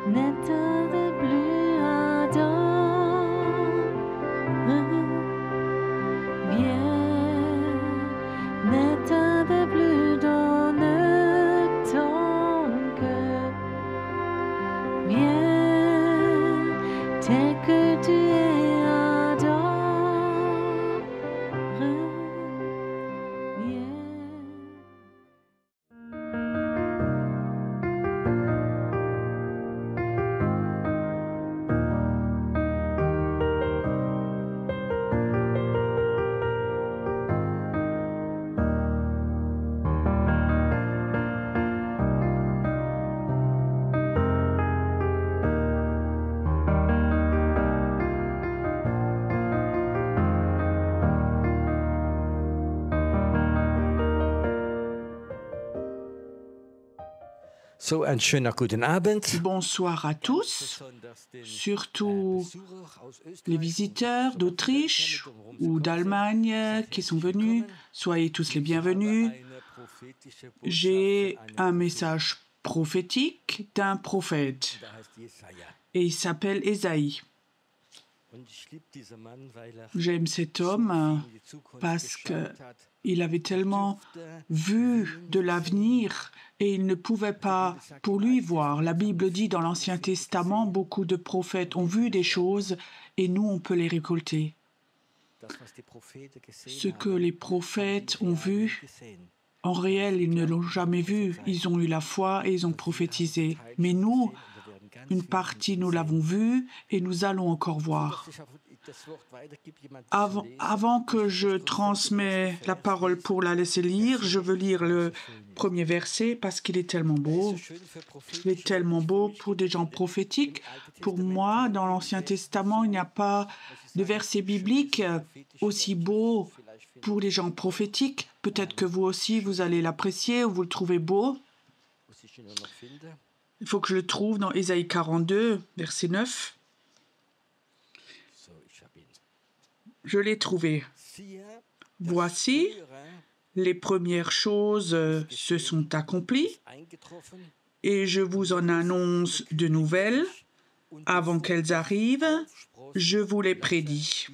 N'état de plus ardent, viens, n'état de plus dans ton cœur, viens, tel que tu es ardent, viens. So, einen schönen guten Abend. Bonsoir à tous, surtout les visiteurs d'Autriche ou d'Allemagne qui sont venus. Soyez tous les bienvenus. J'ai un message prophétique d'un prophète et il s'appelle Ésaïe. J'aime cet homme parce qu'il avait tellement vu de l'avenir et il ne pouvait pas pour lui voir. La Bible dit dans l'Ancien Testament, beaucoup de prophètes ont vu des choses et nous, on peut les récolter. Ce que les prophètes ont vu, en réel, ils ne l'ont jamais vu. Ils ont eu la foi et ils ont prophétisé. Mais nous, une partie, nous l'avons vu et nous allons encore voir. Avant que je transmets la parole pour la laisser lire, je veux lire le premier verset parce qu'il est tellement beau. Il est tellement beau pour des gens prophétiques. Pour moi, dans l'Ancien Testament, il n'y a pas de verset biblique aussi beau pour les gens prophétiques. Peut-être que vous aussi, vous allez l'apprécier ou vous le trouvez beau. Il faut que je le trouve dans Ésaïe 42, verset 9. Je l'ai trouvé. Voici, les premières choses se sont accomplies et je vous en annonce de nouvelles. Avant qu'elles arrivent, je vous les prédis.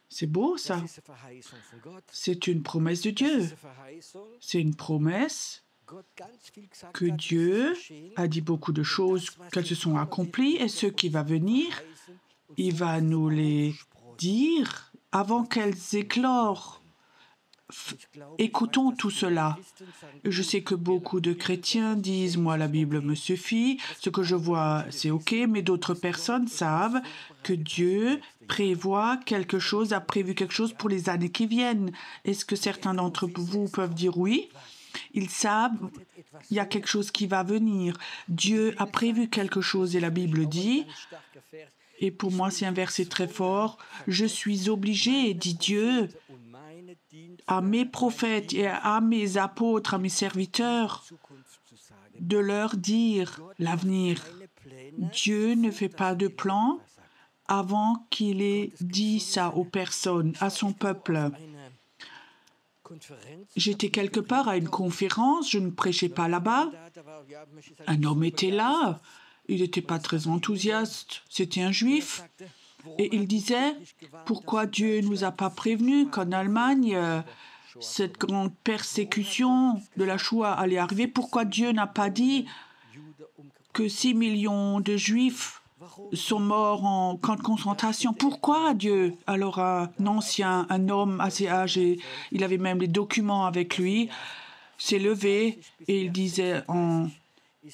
C'est beau, ça. C'est une promesse de Dieu. C'est une promesse que Dieu a dit beaucoup de choses, qu'elles se sont accomplies, et ce qui va venir, il va nous les dire avant qu'elles éclorent. Écoutons tout cela. Je sais que beaucoup de chrétiens disent « moi, la Bible me suffit, ce que je vois, c'est OK », mais d'autres personnes savent que Dieu prévoit quelque chose, a prévu quelque chose pour les années qui viennent. Est-ce que certains d'entre vous peuvent dire oui ? Ils savent, il y a quelque chose qui va venir. Dieu a prévu quelque chose et la Bible dit, et pour moi c'est un verset très fort, « Je suis obligé, dit Dieu, à mes prophètes et à mes apôtres, à mes serviteurs, de leur dire l'avenir. Dieu ne fait pas de plan avant qu'il ait dit ça aux personnes, à son peuple. » J'étais quelque part à une conférence, je ne prêchais pas là-bas. Un homme était là, il n'était pas très enthousiaste, c'était un juif. Et il disait, pourquoi Dieu ne nous a pas prévenus qu'en Allemagne, cette grande persécution de la Shoah allait arriver? Pourquoi Dieu n'a pas dit que 6 millions de Juifs sont morts en camp de concentration? Pourquoi Dieu? Alors un ancien, un homme assez âgé, il avait même les documents avec lui, s'est levé et il disait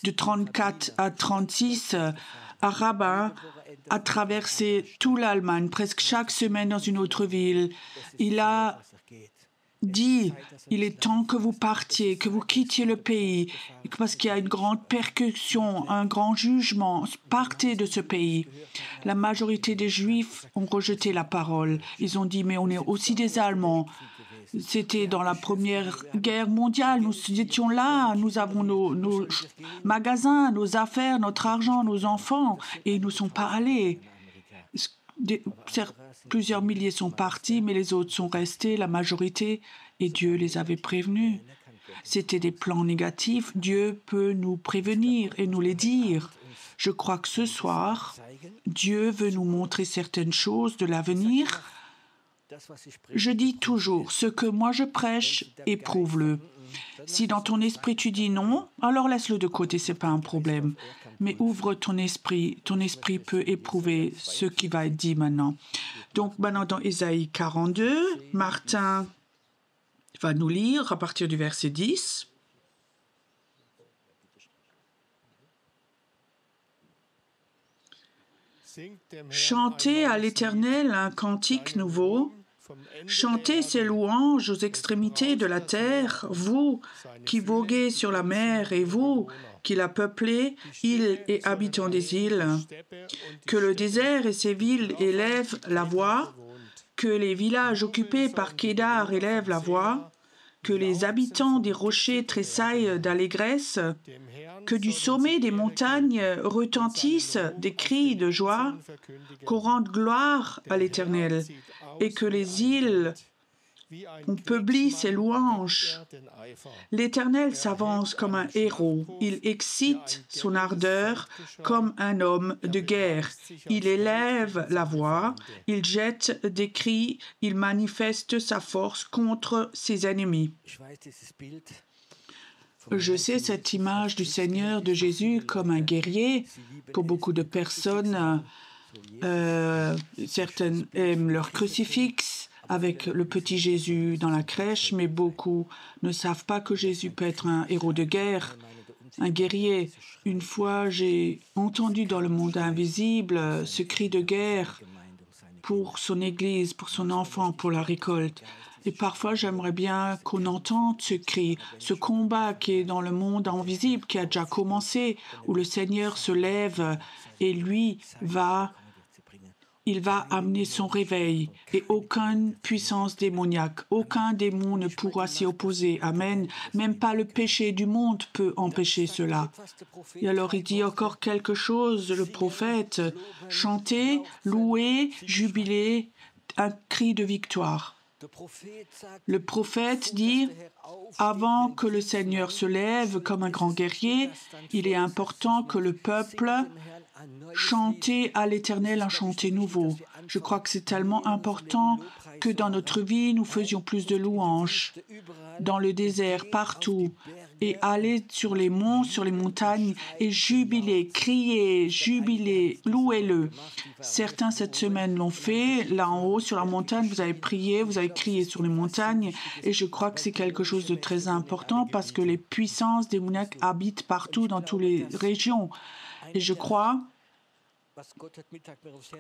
de 34 à 36, un rabbin a traversé toute l'Allemagne, presque chaque semaine dans une autre ville. Il a dit, il est temps que vous partiez, que vous quittiez le pays, parce qu'il y a une grande persécution, un grand jugement. Partez de ce pays. La majorité des Juifs ont rejeté la parole. Ils ont dit, mais on est aussi des Allemands. C'était dans la Première Guerre mondiale. Nous étions là, nous avons nos magasins, nos affaires, notre argent, nos enfants, et ils ne sont pas allés. Plusieurs milliers sont partis, mais les autres sont restés, la majorité, et Dieu les avait prévenus. C'était des plans négatifs. Dieu peut nous prévenir et nous les dire. Je crois que ce soir, Dieu veut nous montrer certaines choses de l'avenir. Je dis toujours, ce que moi je prêche, éprouve-le. Si dans ton esprit tu dis non, alors laisse-le de côté, ce n'est pas un problème. Mais ouvre ton esprit peut éprouver ce qui va être dit maintenant. Donc maintenant dans Ésaïe 42, Martin va nous lire à partir du verset 10. Chantez à l'Éternel un cantique nouveau. Chantez ses louanges aux extrémités de la terre, vous qui voguez sur la mer et vous qui la peuplez, îles et habitants des îles. Que le désert et ses villes élèvent la voix, que les villages occupés par Kédar élèvent la voix, que les habitants des rochers tressaillent d'allégresse, que du sommet des montagnes retentissent des cris de joie, qu'on rende gloire à l'Éternel, et que les îles publient ses louanges. L'Éternel s'avance comme un héros, il excite son ardeur comme un homme de guerre. Il élève la voix, il jette des cris, il manifeste sa force contre ses ennemis. Je sais cette image du Seigneur, de Jésus, comme un guerrier. Pour beaucoup de personnes, certaines aiment leur crucifix avec le petit Jésus dans la crèche, mais beaucoup ne savent pas que Jésus peut être un héros de guerre, un guerrier. Une fois, j'ai entendu dans le monde invisible ce cri de guerre pour son Église, pour son enfant, pour la récolte. Et parfois, j'aimerais bien qu'on entende ce cri, ce combat qui est dans le monde invisible, qui a déjà commencé, où le Seigneur se lève et lui il va amener son réveil et aucune puissance démoniaque, aucun démon ne pourra s'y opposer. Amen. Même pas le péché du monde peut empêcher cela. Et alors il dit encore quelque chose, le prophète, chantez, louez, jubilez, un cri de victoire. Le prophète dit, avant que le Seigneur se lève comme un grand guerrier, il est important que le peuple chante à l'Éternel un chanté nouveau. Je crois que c'est tellement important que dans notre vie, nous faisions plus de louanges, dans le désert, partout, et aller sur les monts, sur les montagnes, et jubiler, crier, jubiler, louez-le. Certains, cette semaine, l'ont fait. Là en haut, sur la montagne, vous avez prié, vous avez crié sur les montagnes, et je crois que c'est quelque chose de très important parce que les puissances démoniaques habitent partout, dans toutes les régions. Et je crois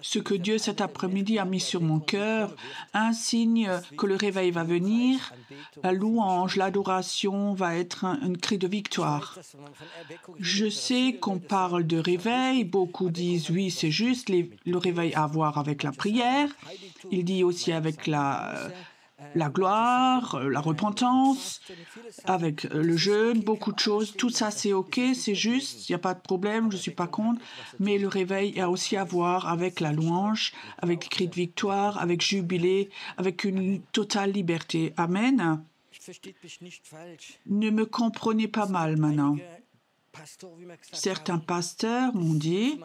ce que Dieu cet après-midi a mis sur mon cœur, un signe que le réveil va venir, la louange, l'adoration va être un cri de victoire. Je sais qu'on parle de réveil, beaucoup disent oui c'est juste, le réveil a à voir avec la prière, il dit aussi avec la gloire, la repentance, avec le jeûne, beaucoup de choses. Tout ça, c'est OK, c'est juste, il n'y a pas de problème, je ne suis pas contre. Mais le réveil a aussi à voir avec la louange, avec le cri de victoire, avec jubilé, avec une totale liberté. Amen. Ne me comprenez pas mal maintenant. Certains pasteurs m'ont dit,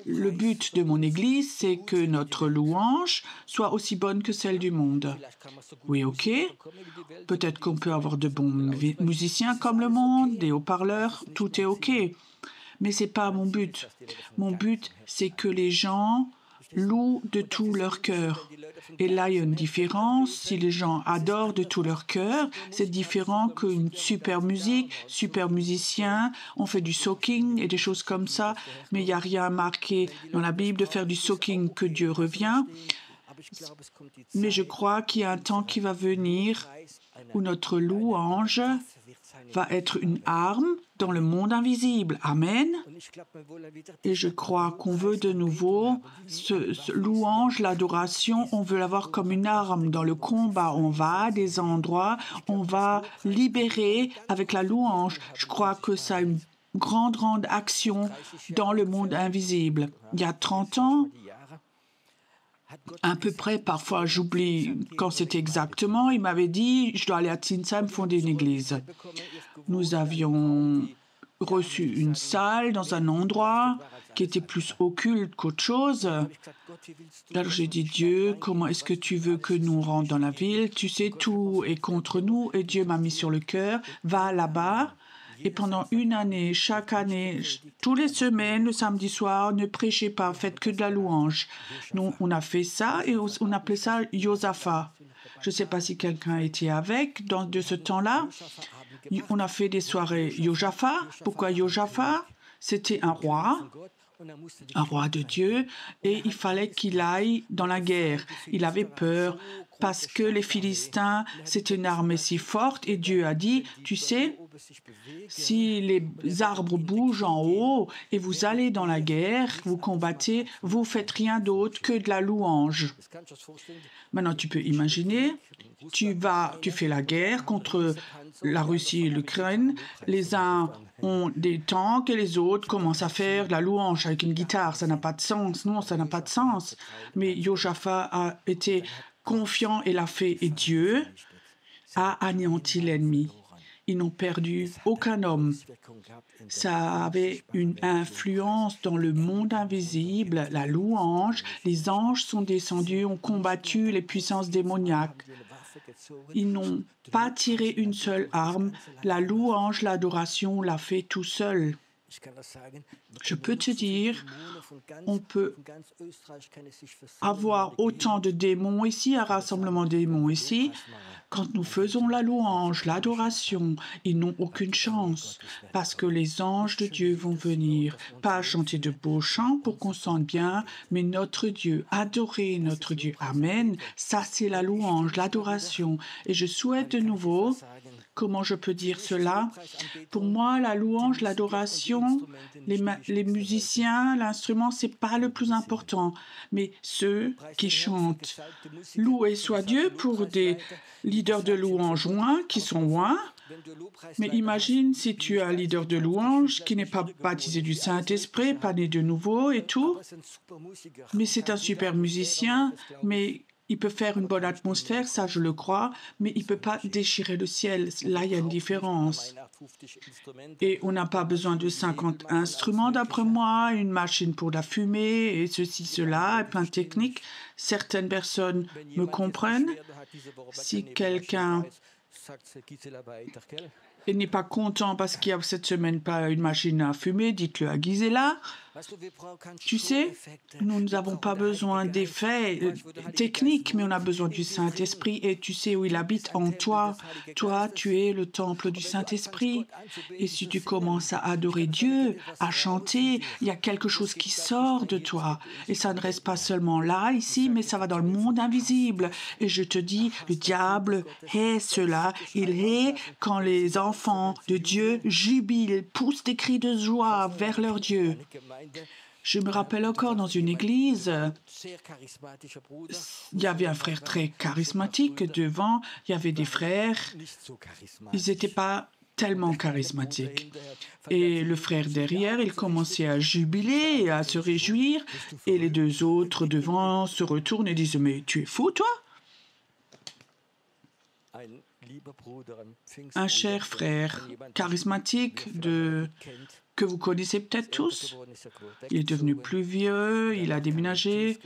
le but de mon Église, c'est que notre louange soit aussi bonne que celle du monde. Oui, OK. Peut-être qu'on peut avoir de bons musiciens comme le monde, des haut-parleurs, tout est OK. Mais ce n'est pas mon but. Mon but, c'est que les gens louent de tout leur cœur. Et là, il y a une différence. Si les gens adorent de tout leur cœur, c'est différent qu'une super musique, super musicien, on fait du soaking et des choses comme ça, mais il n'y a rien marqué dans la Bible de faire du soaking que Dieu revient. Mais je crois qu'il y a un temps qui va venir où notre louange va être une arme dans le monde invisible. Amen. Et je crois qu'on veut de nouveau ce louange, l'adoration, on veut l'avoir comme une arme dans le combat. On va à des endroits, on va libérer avec la louange. Je crois que ça a une grande action dans le monde invisible. Il y a 30 ans, À peu près, parfois j'oublie quand c'était exactement. Il m'avait dit, je dois aller à Zinsheim fonder une église. Nous avions reçu une salle dans un endroit qui était plus occulte qu'autre chose. Alors j'ai dit, Dieu, comment est-ce que tu veux que nous rentrons dans la ville? Tu sais, tout est contre nous et Dieu m'a mis sur le cœur, va là-bas. Et pendant une année, chaque année, tous les semaines, le samedi soir, ne prêchez pas, faites que de la louange. Nous, on a fait ça et on appelait ça Josaphat. Je ne sais pas si quelqu'un était avec de ce temps-là. On a fait des soirées Josaphat. Pourquoi Josaphat? C'était un roi de Dieu, et il fallait qu'il aille dans la guerre. Il avait peur parce que les Philistins, c'était une armée si forte, et Dieu a dit, tu sais, si les arbres bougent en haut et vous allez dans la guerre, vous combattez, vous faites rien d'autre que de la louange. Maintenant, tu peux imaginer, tu fais la guerre contre la Russie et l'Ukraine, les uns ont des tanks et les autres commencent à faire de la louange avec une guitare. Ça n'a pas de sens. Non, ça n'a pas de sens. Mais Josaphat a été confiant et l'a fait. Et Dieu a anéanti l'ennemi. Ils n'ont perdu aucun homme. Ça avait une influence dans le monde invisible, la louange. Les anges sont descendus, ont combattu les puissances démoniaques. Ils n'ont pas tiré une seule arme. La louange, l'adoration l'a fait tout seul. Je peux te dire, on peut avoir autant de démons ici, un rassemblement de démons ici. Quand nous faisons la louange, l'adoration, ils n'ont aucune chance parce que les anges de Dieu vont venir, pas chanter de beaux chants pour qu'on sente bien, mais notre Dieu, adorer notre Dieu. Amen. Ça, c'est la louange, l'adoration. Et je souhaite de nouveau, comment je peux dire cela? Pour moi, la louange, l'adoration, les musiciens, l'instrument, c'est pas le plus important, mais ceux qui chantent. Loué soit Dieu pour des leaders de louange qui sont loin. Mais imagine si tu es un leader de louange qui n'est pas baptisé du Saint-Esprit, pas né de nouveau et tout. Mais c'est un super musicien, mais il peut faire une bonne atmosphère, ça je le crois, mais il ne peut pas déchirer le ciel. Là, il y a une différence. Et on n'a pas besoin de 50 instruments, d'après moi, une machine pour la fumée, et ceci, cela, et plein de techniques. Certaines personnes me comprennent. Si quelqu'un n'est pas content parce qu'il y a cette semaine pas une machine à fumer, dites-le à Gisela. Tu sais, nous n'avons pas besoin d'effets techniques, mais on a besoin du Saint-Esprit et tu sais où il habite en toi. Toi, tu es le temple du Saint-Esprit. Et si tu commences à adorer Dieu, à chanter, il y a quelque chose qui sort de toi. Et ça ne reste pas seulement là, ici, mais ça va dans le monde invisible. Et je te dis, le diable hait cela. Il hait quand les enfants de Dieu jubilent, poussent des cris de joie vers leur Dieu. Je me rappelle encore dans une église, il y avait un frère très charismatique devant, il y avait des frères, ils n'étaient pas tellement charismatiques. Et le frère derrière, il commençait à jubiler et à se réjouir, et les deux autres devant se retournent et disent « Mais tu es fou, toi ?» Un cher frère charismatique que vous connaissez peut-être tous. Il est devenu plus vieux, il a déménagé.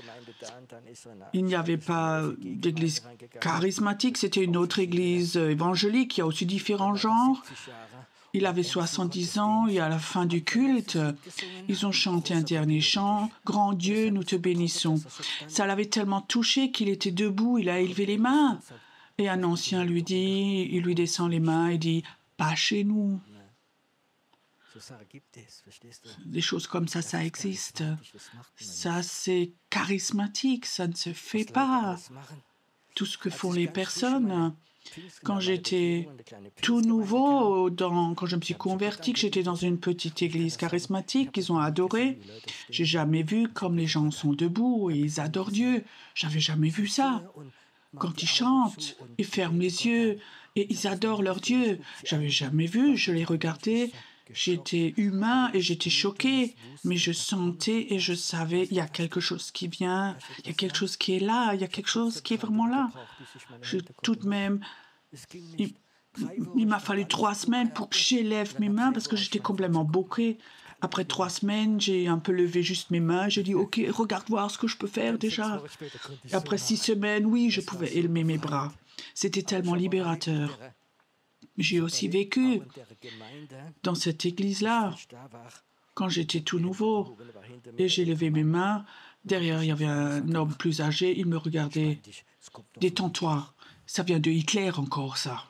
Il n'y avait pas d'église charismatique, c'était une autre église évangélique. Il y a aussi différents genres. Il avait 70 ans et à la fin du culte, ils ont chanté un dernier chant « Grand Dieu, nous te bénissons ». Ça l'avait tellement touché qu'il était debout, il a élevé les mains. Et un ancien lui dit, il lui descend les mains et dit « Pas chez nous ». Des choses comme ça existe. Ça, c'est charismatique, ça ne se fait pas. Tout ce que font les personnes. Quand j'étais tout nouveau, quand je me suis converti, que j'étais dans une petite église charismatique, qu'ils ont adoré, j'ai jamais vu comme les gens sont debout et ils adorent Dieu. J'avais jamais vu ça. Quand ils chantent, ils ferment les yeux et ils adorent leur Dieu. J'avais jamais vu, je les regardais J'étais humain et j'étais choquée, mais je sentais et je savais, il y a quelque chose qui vient, il y a quelque chose qui est là, il y a quelque chose qui est vraiment là. Tout de même, il, il m'a fallu 3 semaines pour que j'élève mes mains parce que j'étais complètement bloquée. Après 3 semaines, j'ai un peu levé juste mes mains. J'ai dit, OK, regarde voir ce que je peux faire déjà. Et après 6 semaines, oui, je pouvais élever mes bras. C'était tellement libérateur. J'ai aussi vécu dans cette église-là, quand j'étais tout nouveau. Et j'ai levé mes mains. Derrière, il y avait un homme plus âgé. Il me regardait. Détends-toi. Ça vient de Hitler encore, ça.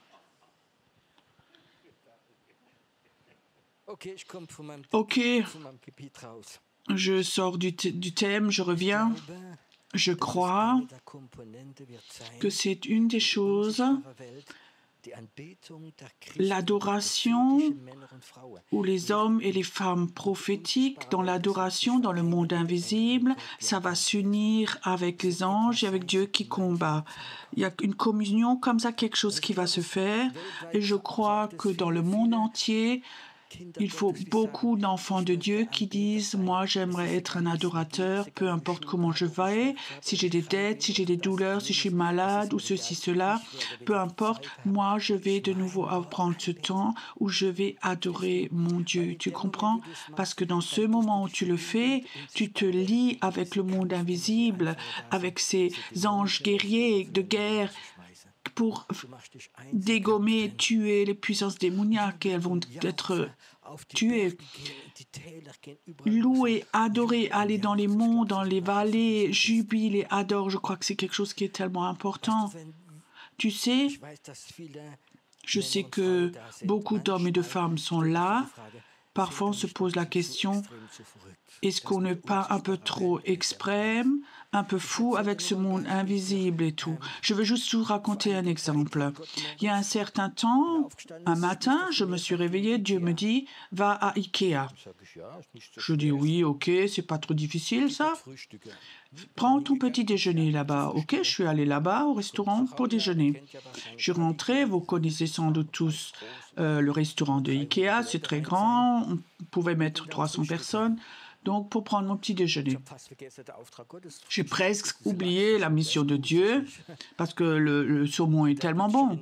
OK, je sors du thème, je reviens. Je crois que c'est une des choses, l'adoration où les hommes et les femmes prophétiques, dans l'adoration, dans le monde invisible, ça va s'unir avec les anges et avec Dieu qui combat. Il y a une communion comme ça, quelque chose qui va se faire. Et je crois que dans le monde entier, il faut beaucoup d'enfants de Dieu qui disent « Moi, j'aimerais être un adorateur, peu importe comment je vais, si j'ai des dettes, si j'ai des douleurs, si je suis malade ou ceci, cela, peu importe, moi, je vais de nouveau apprendre ce temps où je vais adorer mon Dieu. » Tu comprends? Parce que dans ce moment où tu le fais, tu te lies avec le monde invisible, avec ces anges guerriers de guerre, pour dégommer, tuer les puissances démoniaques et elles vont être tuées. Louer, adorer, aller dans les monts, dans les vallées, jubiler, adore, je crois que c'est quelque chose qui est tellement important. Tu sais, je sais que beaucoup d'hommes et de femmes sont là. Parfois, on se pose la question, est-ce qu'on n'est pas un peu trop extrême, un peu fou avec ce monde invisible et tout? Je veux juste vous raconter un exemple. Il y a un certain temps, un matin, je me suis réveillée, Dieu me dit, va à Ikea. Je dis oui, ok, c'est pas trop difficile ça. Prends ton petit déjeuner là-bas. Ok, je suis allée là-bas au restaurant pour déjeuner. Je suis rentrée, vous connaissez sans doute tous le restaurant de Ikea, c'est très grand, on pouvait mettre 300 personnes. Donc, pour prendre mon petit déjeuner, j'ai presque oublié la mission de Dieu parce que le saumon est tellement bon.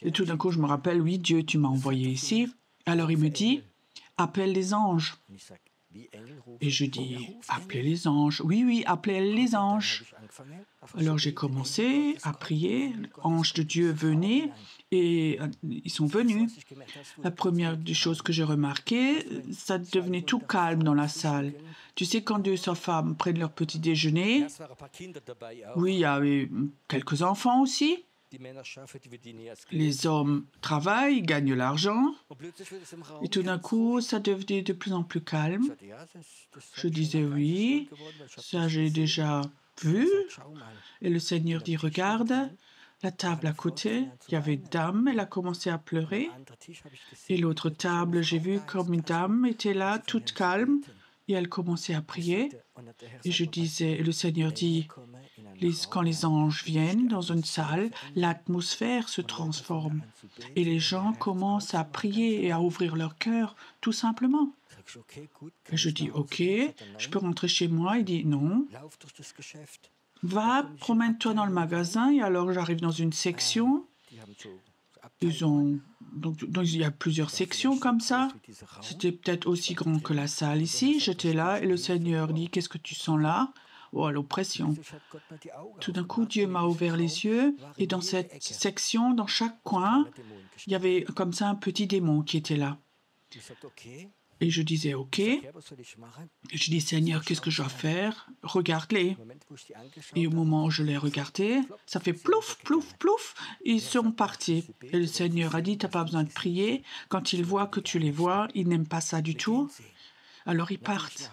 Et tout d'un coup, je me rappelle, oui, Dieu, tu m'as envoyé ici. Alors, il me dit, appelle les anges. Et je dis, appelez les anges. Oui, oui, appelez les anges. Alors, j'ai commencé à prier. Anges de Dieu, venez. Et ils sont venus. La première des choses que j'ai remarqué, ça devenait tout calme dans la salle. Tu sais, quand deux femmes prennent leur petit déjeuner, oui, il y avait quelques enfants aussi. Les hommes travaillent, gagnent l'argent. Et tout d'un coup, ça devenait de plus en plus calme. Je disais oui, ça j'ai déjà vu. Et le Seigneur dit, regarde, la table à côté, il y avait une dame, elle a commencé à pleurer. Et l'autre table, j'ai vu comme une dame était là, toute calme, et elle commençait à prier. Et je disais, le Seigneur dit, quand les anges viennent dans une salle, l'atmosphère se transforme. Et les gens commencent à prier et à ouvrir leur cœur, tout simplement. Et je dis, ok, je peux rentrer chez moi. Il dit, non. Va, promène-toi dans le magasin. Et alors, j'arrive dans une section. Donc, il y a plusieurs sections comme ça. C'était peut-être aussi grand que la salle ici. J'étais là et le Seigneur dit, qu'est-ce que tu sens là? Oh, l'oppression. Tout d'un coup, Dieu m'a ouvert les yeux et dans cette section, dans chaque coin, il y avait comme ça un petit démon qui était là. Et je disais, ok. Et je dis, Seigneur, qu'est-ce que je dois faire? Regarde-les. Et au moment où je les regardais, ça fait plouf, plouf, plouf. Ils sont partis. Et le Seigneur a dit, tu n'as pas besoin de prier. Quand ils voient que tu les vois, ils n'aiment pas ça du tout. Alors ils partent.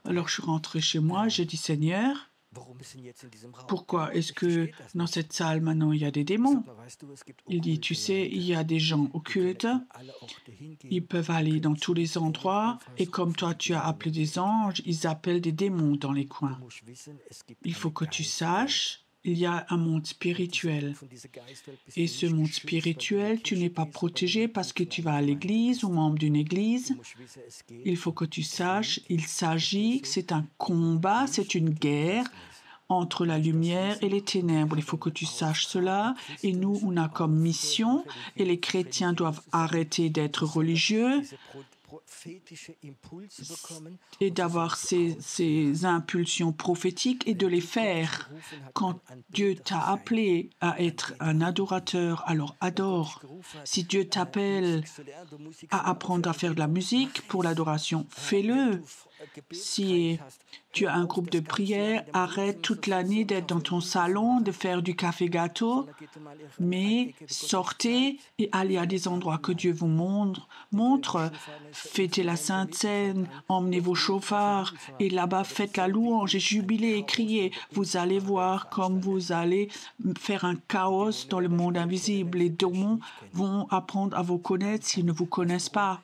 Alors je suis rentrée chez moi, j'ai dit, Seigneur, pourquoi est-ce que dans cette salle maintenant il y a des démons? Il dit, tu sais, il y a des gens occultes, ils peuvent aller dans tous les endroits et comme toi tu as appelé des anges, ils appellent des démons dans les coins. Il faut que tu saches, il y a un monde spirituel. Et ce monde spirituel, tu n'es pas protégé parce que tu vas à l'église ou membre d'une église. Il faut que tu saches, il s'agit, c'est un combat, c'est une guerre entre la lumière et les ténèbres. Il faut que tu saches cela. Et nous, on a comme mission, et les chrétiens doivent arrêter d'être religieux et d'avoir ces impulsions prophétiques et de les faire. Quand Dieu t'a appelé à être un adorateur, alors adore. Si Dieu t'appelle à apprendre à faire de la musique pour l'adoration, fais-le. Si tu as un groupe de prière, arrête toute l'année d'être dans ton salon, de faire du café-gâteau, mais sortez et allez à des endroits que Dieu vous montre. Fêtez la Sainte Seine, emmenez vos chauffards et là-bas faites la louange et jubilez et criez. Vous allez voir comme vous allez faire un chaos dans le monde invisible. Les démons vont apprendre à vous connaître s'ils ne vous connaissent pas.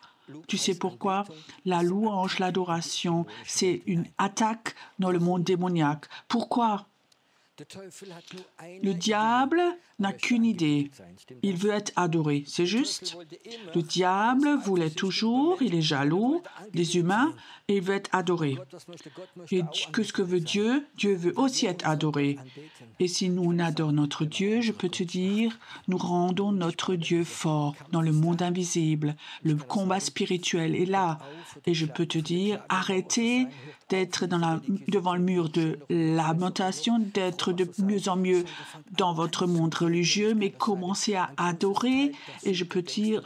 Tu sais pourquoi? La louange, l'adoration, c'est une attaque dans le monde démoniaque. Pourquoi? Le diable n'a qu'une idée. Il veut être adoré, c'est juste. Le diable voulait toujours, il est jaloux des humains et il veut être adoré. Et qu'est-ce que veut Dieu? Dieu veut aussi être adoré. Et si nous on adore notre Dieu, je peux te dire, nous rendons notre Dieu fort dans le monde invisible. Le combat spirituel est là. Et je peux te dire, arrêtez d'être devant le mur de lamentation, d'être de mieux en mieux dans votre monde religieux, mais commencez à adorer. Et je peux te dire,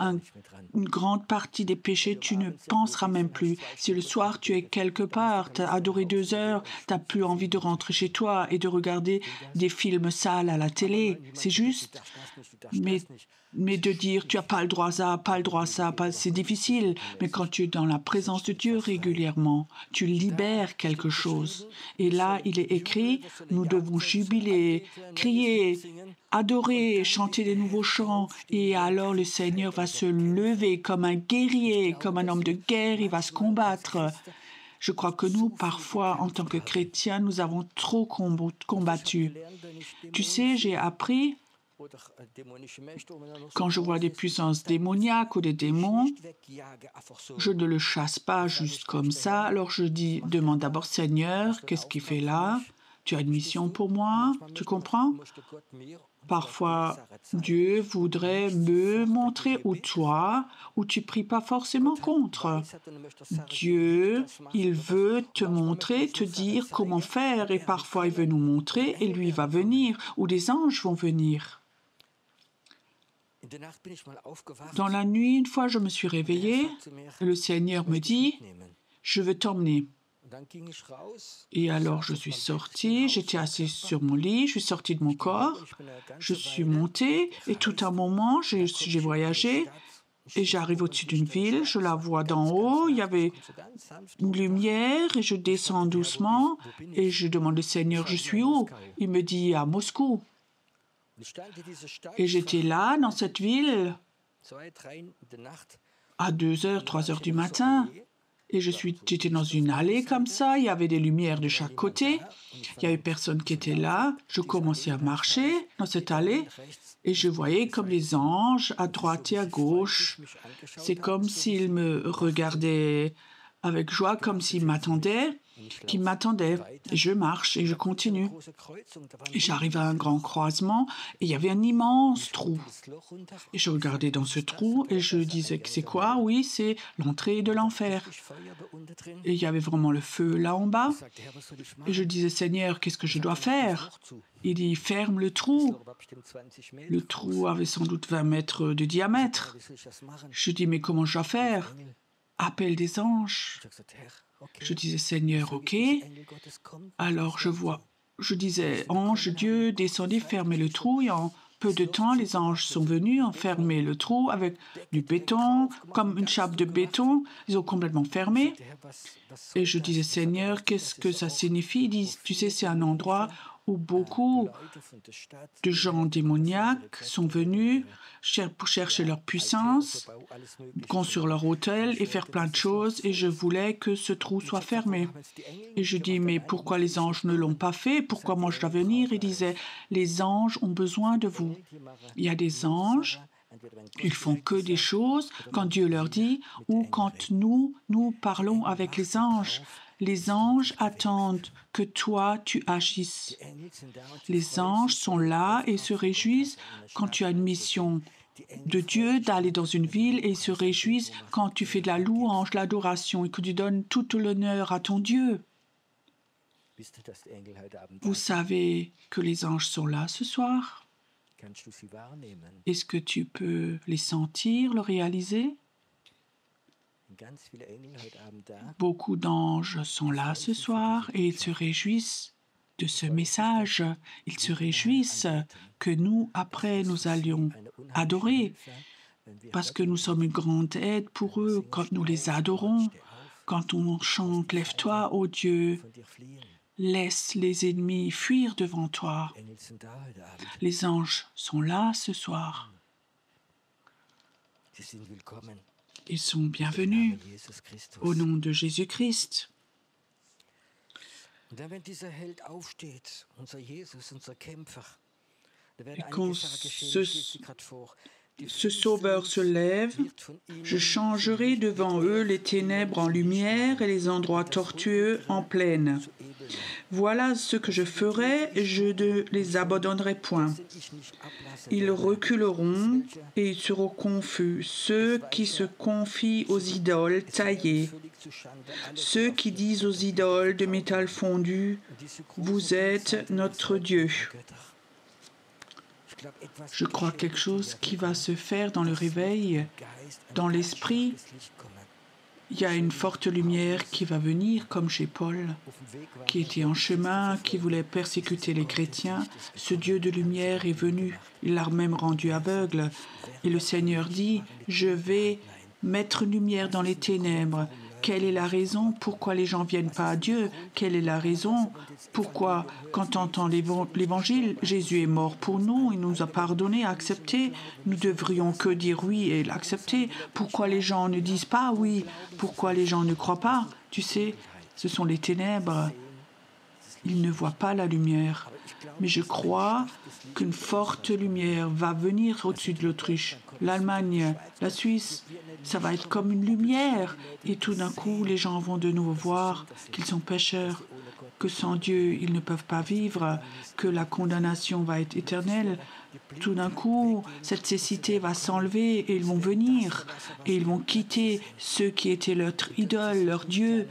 une grande partie des péchés, tu ne penseras même plus. Si le soir tu es quelque part, tu as adoré 2 heures, tu n'as plus envie de rentrer chez toi et de regarder des films sales à la télé, c'est juste. Mais de dire tu n'as pas le droit à ça, pas le droit à ça, c'est difficile. Mais quand tu es dans la présence de Dieu régulièrement, tu libères quelque chose. Et là, il est écrit, nous devons jubiler, crier, adorer, chanter des nouveaux chants. Et alors le Seigneur va se lever comme un guerrier, comme un homme de guerre, il va se combattre. Je crois que nous, parfois, en tant que chrétiens, nous avons trop combattu. Tu sais, j'ai appris, quand je vois des puissances démoniaques ou des démons, je ne le chasse pas juste comme ça. Alors je demande d'abord, Seigneur, qu'est-ce qu'il fait là? Tu as une mission pour moi? Tu comprends? Parfois, Dieu voudrait me montrer ou toi, ou tu pries pas forcément contre. Dieu, il veut te montrer, te dire comment faire, et parfois il veut nous montrer et lui va venir, ou des anges vont venir. Dans la nuit, une fois, je me suis réveillée, et le Seigneur me dit, je veux t'emmener. Et alors, je suis sortie, j'étais assise sur mon lit, je suis sortie de mon corps, je suis montée, et tout un moment, j'ai voyagé, et j'arrive au-dessus d'une ville, je la vois d'en haut, il y avait une lumière, et je descends doucement, et je demande au Seigneur, je suis où? Il me dit, à Moscou. Et j'étais là, dans cette ville, à 2h, 3h du matin. Et j'étais dans une allée comme ça, il y avait des lumières de chaque côté. Il n'y avait personne qui était là. Je commençais à marcher dans cette allée et je voyais comme les anges à droite et à gauche. C'est comme s'ils me regardaient avec joie, comme s'ils m'attendaient. Et je marche et je continue. Et j'arrive à un grand croisement et il y avait un immense trou. Et je regardais dans ce trou et je disais que c'est quoi? Oui, c'est l'entrée de l'enfer. Et il y avait vraiment le feu là en bas. Et je disais, Seigneur, qu'est-ce que je dois faire? Il dit, ferme le trou. Le trou avait sans doute 20 mètres de diamètre. Je dis, mais comment je dois faire? Appelle des anges. Je disais, Seigneur, ok. Alors je disais, ange, Dieu, descendez, fermez le trou. Et en peu de temps, les anges sont venus, ont fermé le trou avec du béton, comme une chape de béton. Ils ont complètement fermé. Et je disais, Seigneur, qu'est-ce que ça signifie? Ils disent, tu sais, c'est un endroit où beaucoup de gens démoniaques sont venus pour chercher leur puissance, construire leur hôtel et faire plein de choses, et je voulais que ce trou soit fermé. Et je dis, mais pourquoi les anges ne l'ont pas fait? Pourquoi moi je dois venir? Il disait, les anges ont besoin de vous. Il y a des anges, ils font que des choses quand Dieu leur dit, ou quand nous parlons avec les anges. Les anges attendent que toi, tu agisses. Les anges sont là et se réjouissent quand tu as une mission de Dieu d'aller dans une ville, et ils se réjouissent quand tu fais de la louange, de l'adoration et que tu donnes tout l'honneur à ton Dieu. Vous savez que les anges sont là ce soir? Est-ce que tu peux les sentir, le réaliser? Beaucoup d'anges sont là ce soir et ils se réjouissent de ce message. Ils se réjouissent que nous, après, nous allions adorer, parce que nous sommes une grande aide pour eux quand nous les adorons, quand on chante « Lève-toi, ô Dieu ». Laisse les ennemis fuir devant toi. Les anges sont là ce soir. Ils sont bienvenus au nom de Jésus-Christ. Et quand ce Sauveur se lève, je changerai devant eux les ténèbres en lumière et les endroits tortueux en plaine. Voilà ce que je ferai, je ne les abandonnerai point. Ils reculeront et ils seront confus, ceux qui se confient aux idoles taillées, ceux qui disent aux idoles de métal fondu, « Vous êtes notre Dieu ». Je crois quelque chose qui va se faire dans le réveil, dans l'esprit. Il y a une forte lumière qui va venir, comme chez Paul, qui était en chemin, qui voulait persécuter les chrétiens. Ce Dieu de lumière est venu, il l'a même rendu aveugle. Et le Seigneur dit, je vais mettre lumière dans les ténèbres. Quelle est la raison pourquoi les gens ne viennent pas à Dieu? Quelle est la raison pourquoi, quand on entend l'Évangile, Jésus est mort pour nous, il nous a pardonné, accepté. Nous devrions que dire oui et l'accepter. Pourquoi les gens ne disent pas oui? Pourquoi les gens ne croient pas? Tu sais, ce sont les ténèbres. Ils ne voient pas la lumière. Mais je crois qu'une forte lumière va venir au-dessus de l'Autriche, l'Allemagne, la Suisse. Ça va être comme une lumière. Et tout d'un coup, les gens vont de nouveau voir qu'ils sont pécheurs, que sans Dieu, ils ne peuvent pas vivre, que la condamnation va être éternelle. Tout d'un coup, cette cécité va s'enlever et ils vont venir. Et ils vont quitter ceux qui étaient leur idole, leur Dieu.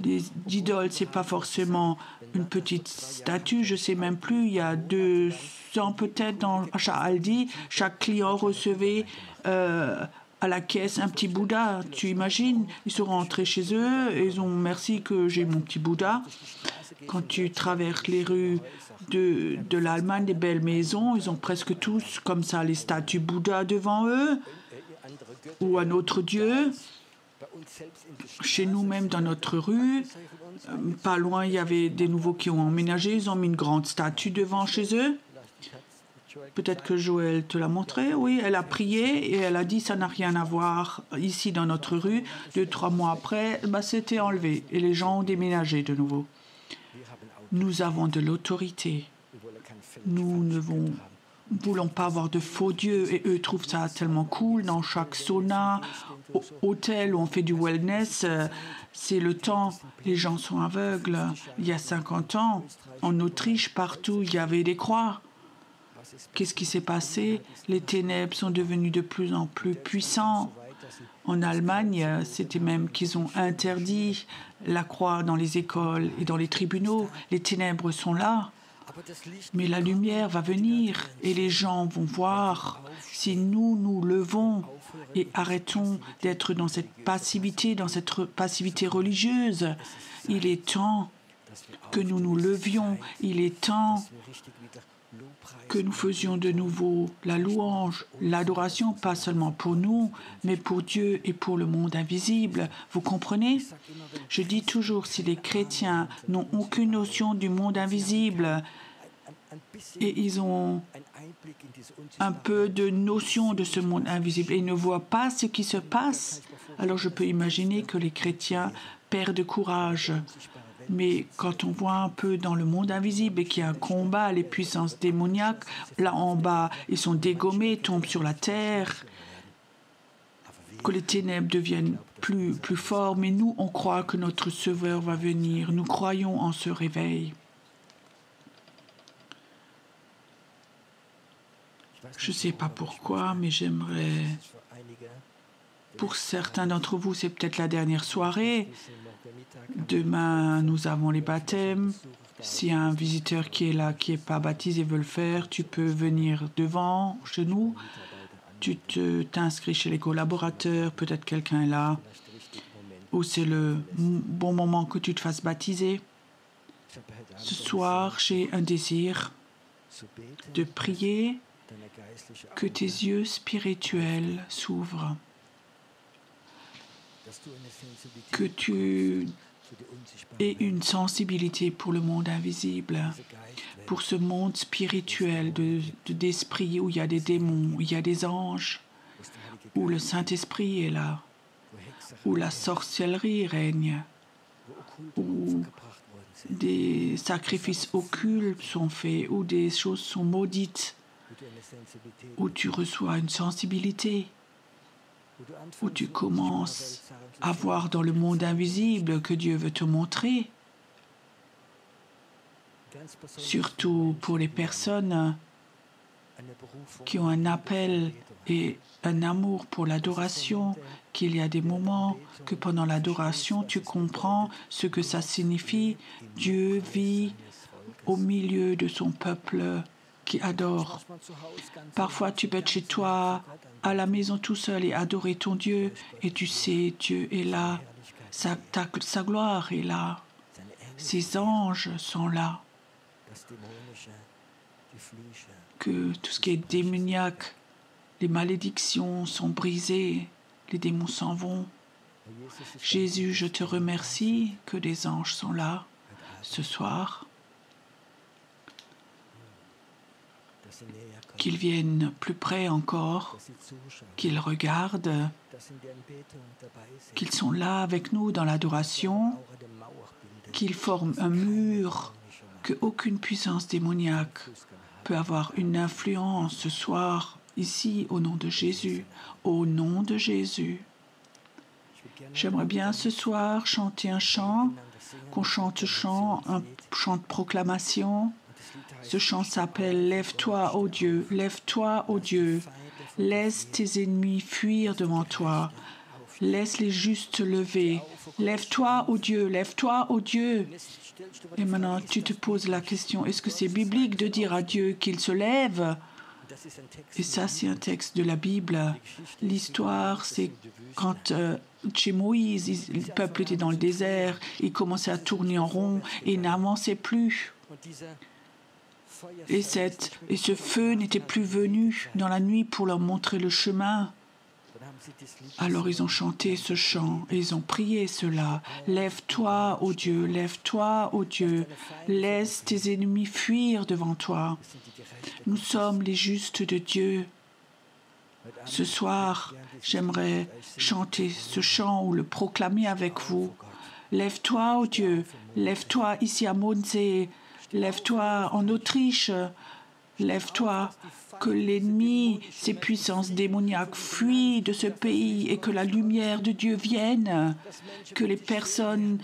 Les idoles, ce n'est pas forcément une petite statue, je ne sais même plus. Il y a 200 peut-être dans Aldi. Chaque client recevait à la caisse un petit Bouddha. Tu imagines? Ils sont rentrés chez eux et ils ont merci que j'ai mon petit Bouddha. Quand tu traverses les rues de l'Allemagne, des belles maisons, ils ont presque tous comme ça les statues Bouddha devant eux ou un autre Dieu. Chez nous, même dans notre rue, pas loin, il y avait des nouveaux qui ont emménagé. Ils ont mis une grande statue devant chez eux. Peut-être que Joël te l'a montré. Oui, elle a prié et elle a dit ça n'a rien à voir ici dans notre rue. 2-3 mois après, c'était enlevé et les gens ont déménagé de nouveau. Nous avons de l'autorité. Nous ne voulons pas avoir de faux dieux et eux trouvent ça tellement cool. Dans chaque sauna, hôtel où on fait du wellness, c'est le temps. Les gens sont aveugles. Il y a 50 ans, en Autriche, partout, il y avait des croix. Qu'est-ce qui s'est passé? Les ténèbres sont devenues de plus en plus puissantes. En Allemagne, c'était même qu'ils ont interdit la croix dans les écoles et dans les tribunaux. Les ténèbres sont là. Mais la lumière va venir et les gens vont voir si nous nous levons et arrêtons d'être dans cette passivité religieuse. Il est temps que nous nous levions. Il est temps que nous faisions de nouveau la louange, l'adoration, pas seulement pour nous, mais pour Dieu et pour le monde invisible. Vous comprenez? Je dis toujours, si les chrétiens n'ont aucune notion du monde invisible, et ils ont un peu de notion de ce monde invisible et ils ne voient pas ce qui se passe. Alors je peux imaginer que les chrétiens perdent courage. Mais quand on voit un peu dans le monde invisible et qu'il y a un combat, les puissances démoniaques, là en bas, ils sont dégommés, tombent sur la terre, que les ténèbres deviennent plus forts. Mais nous, on croit que notre Sauveur va venir. Nous croyons en ce réveil. Je ne sais pas pourquoi, mais j'aimerais... Pour certains d'entre vous, c'est peut-être la dernière soirée. Demain, nous avons les baptêmes. S'il y a un visiteur qui est là, qui n'est pas baptisé et veut le faire, tu peux venir devant, chez nous. Tu t'inscris chez les collaborateurs, peut-être quelqu'un est là. Ou c'est le bon moment que tu te fasses baptiser. Ce soir, j'ai un désir de prier que tes yeux spirituels s'ouvrent, que tu aies une sensibilité pour le monde invisible, pour ce monde spirituel d'esprit où il y a des démons, où il y a des anges, où le Saint-Esprit est là, où la sorcellerie règne, où des sacrifices occultes sont faits, où des choses sont maudites, où tu reçois une sensibilité, où tu commences à voir dans le monde invisible que Dieu veut te montrer. Surtout pour les personnes qui ont un appel et un amour pour l'adoration, qu'il y a des moments que pendant l'adoration, tu comprends ce que ça signifie. Dieu vit au milieu de son peuple qui adore. Parfois, tu peux être chez toi, à la maison tout seul et adorer ton Dieu, et tu sais, Dieu est là, sa gloire est là, ses anges sont là, que tout ce qui est démoniaque, les malédictions sont brisées, les démons s'en vont. Jésus, je te remercie que des anges sont là ce soir, qu'ils viennent plus près encore, qu'ils regardent, qu'ils sont là avec nous dans l'adoration, qu'ils forment un mur, qu'aucune puissance démoniaque peut avoir une influence ce soir, ici, au nom de Jésus, au nom de Jésus. J'aimerais bien ce soir chanter un chant, qu'on chante ce chant, un chant de proclamation. Ce chant s'appelle « Lève-toi, ô Dieu, lève-toi, ô Dieu, laisse tes ennemis fuir devant toi, laisse les justes te lever, lève-toi, ô Dieu, lève-toi, ô Dieu ». Et maintenant, tu te poses la question, est-ce que c'est biblique de dire à Dieu qu'il se lève? Et ça, c'est un texte de la Bible. L'histoire, c'est quand chez Moïse, le peuple était dans le désert, il commençait à tourner en rond et n'avançait plus. Et ce feu n'était plus venu dans la nuit pour leur montrer le chemin. Alors ils ont chanté ce chant et ils ont prié cela. Lève-toi, ô Dieu, lève-toi, ô Dieu, laisse tes ennemis fuir devant toi. Nous sommes les justes de Dieu. Ce soir, j'aimerais chanter ce chant ou le proclamer avec vous. Lève-toi, ô Dieu, lève-toi ici à Mondsee, lève-toi en Autriche, lève-toi, que l'ennemi, ses puissances démoniaques fuient de ce pays et que la lumière de Dieu vienne, que les personnes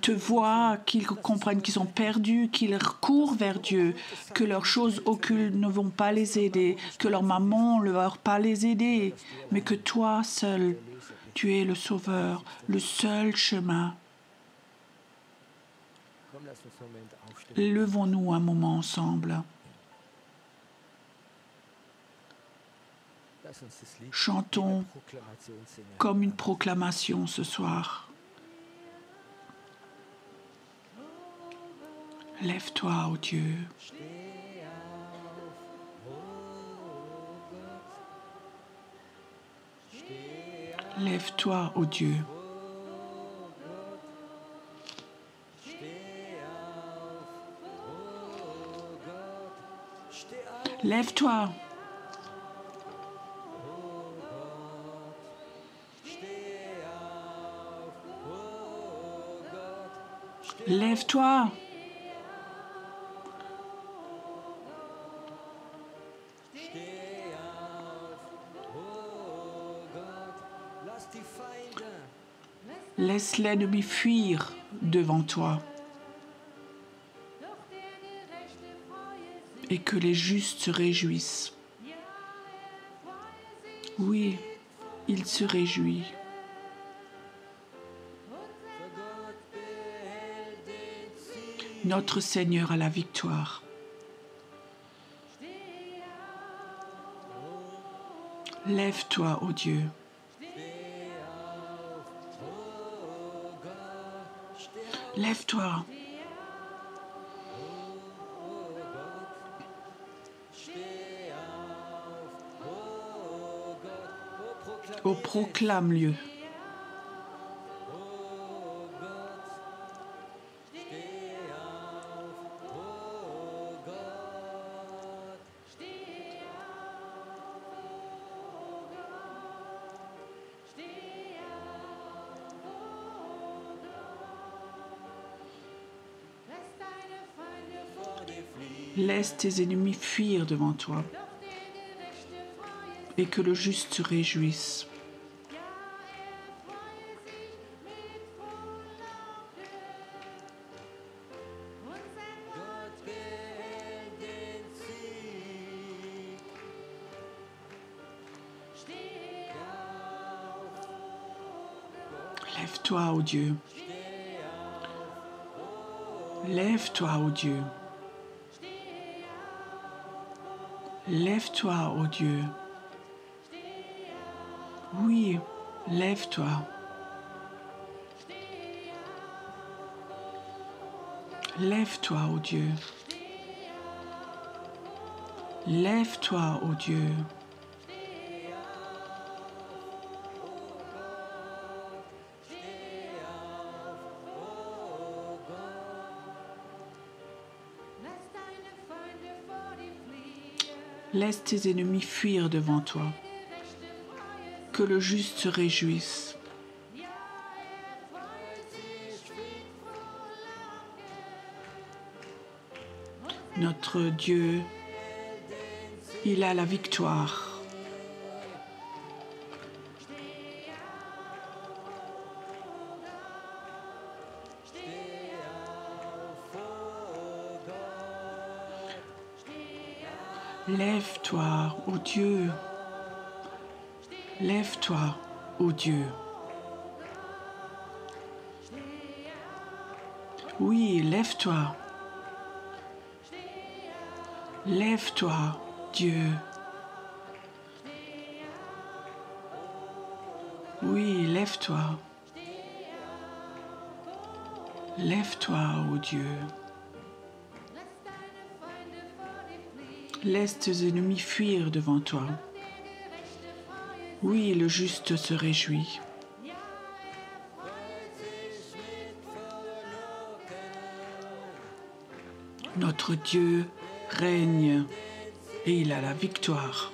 te voient, qu'ils comprennent qu'ils sont perdus, qu'ils courent vers Dieu, que leurs choses occultes ne vont pas les aider, que leur maman ne va pas les aider, mais que toi seul, tu es le Sauveur, le seul chemin. Levons-nous un moment ensemble. Chantons comme une proclamation ce soir. Lève-toi, ô Dieu. Lève-toi, ô Dieu. Lève-toi. Lève-toi. Laisse l'ennemi fuir devant toi et que les justes se réjouissent. Oui, il se réjouit. Notre Seigneur a la victoire. Lève-toi, ô Dieu. Lève-toi. Oh, proclame-le. Laisse tes ennemis fuir devant toi et que le juste se réjouisse. Lève-toi, ô Dieu. Lève-toi, ô Dieu. Lève-toi, ô Dieu. Oui, lève-toi. Lève-toi, ô Dieu. Lève-toi, ô Dieu. Laisse tes ennemis fuir devant toi. Que le juste se réjouisse. Notre Dieu, il a la victoire. Lève-toi, ô Dieu. Lève-toi, ô Dieu. Oui, lève-toi. Lève-toi, Dieu. Oui, lève-toi. Lève-toi, ô Dieu. Laisse tes ennemis fuir devant toi. Oui, le juste se réjouit. Notre Dieu règne et il a la victoire.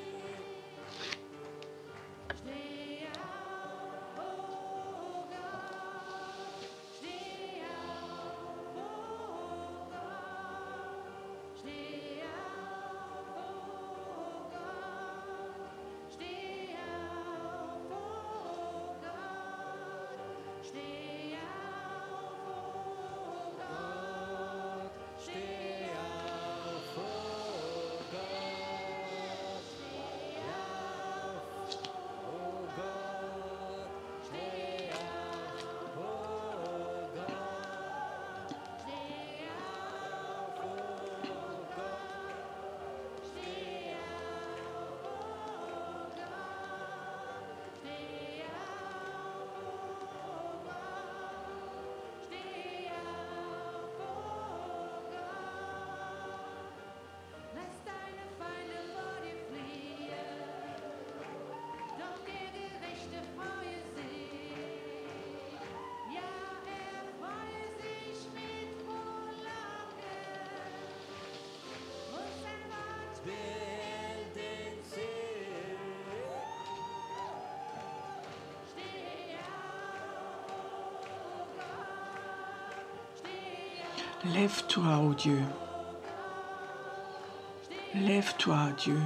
Lève-toi, ô Dieu. Lève-toi, Dieu.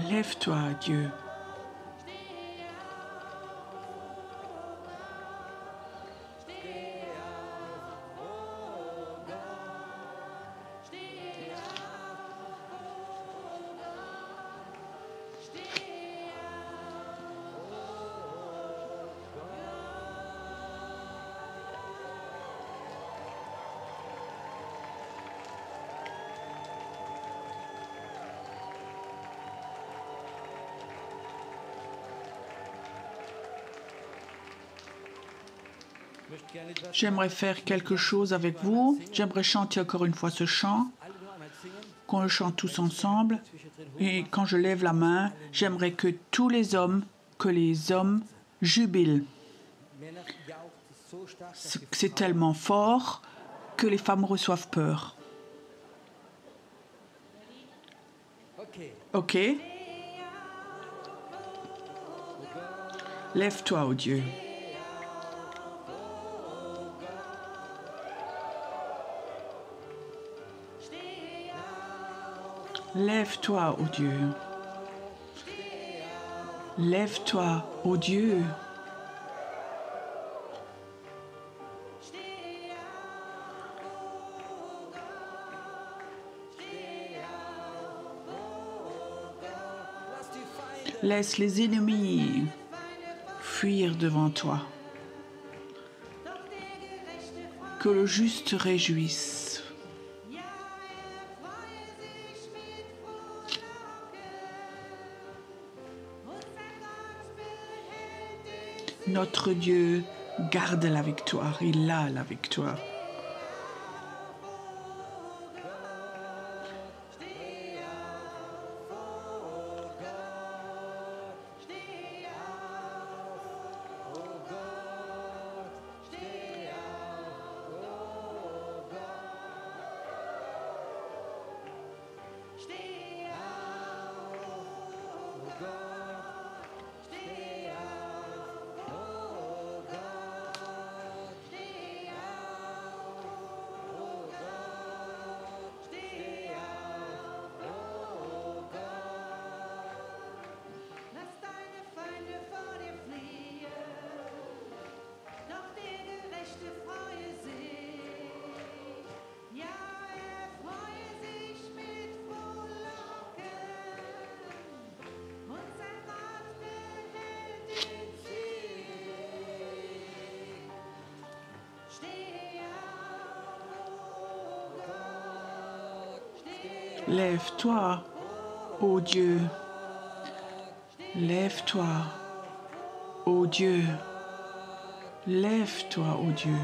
Lève-toi, Dieu. J'aimerais faire quelque chose avec vous. J'aimerais chanter encore une fois ce chant, qu'on le chante tous ensemble. Et quand je lève la main, j'aimerais que les hommes jubilent. C'est tellement fort que les femmes reçoivent peur. Ok? Lève-toi, ô Dieu. Lève-toi, ô Dieu. Lève-toi, ô Dieu. Laisse les ennemis fuir devant toi. Que le juste réjouisse. Notre Dieu garde la victoire, il a la victoire. Lève-toi, ô Dieu. Lève-toi, ô Dieu. Lève-toi, ô Dieu.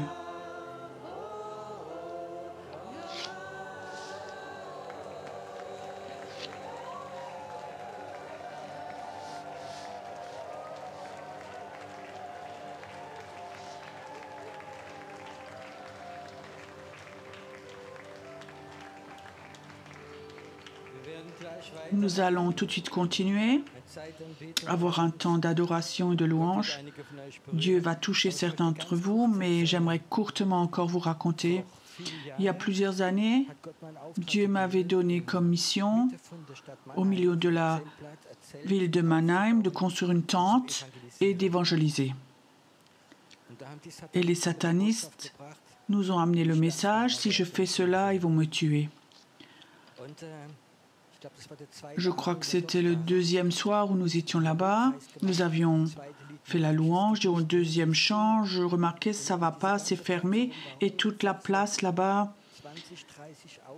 Nous allons tout de suite continuer, avoir un temps d'adoration et de louange. Dieu va toucher certains d'entre vous, mais j'aimerais courtement encore vous raconter. Il y a plusieurs années, Dieu m'avait donné comme mission, au milieu de la ville de Mannheim, de construire une tente et d'évangéliser. Et les satanistes nous ont amené le message, si je fais cela, ils vont me tuer. Je crois que c'était le deuxième soir où nous étions là-bas. Nous avions fait la louange. Et au deuxième chant, je remarquais ça ne va pas, c'est fermé. Et toute la place là-bas,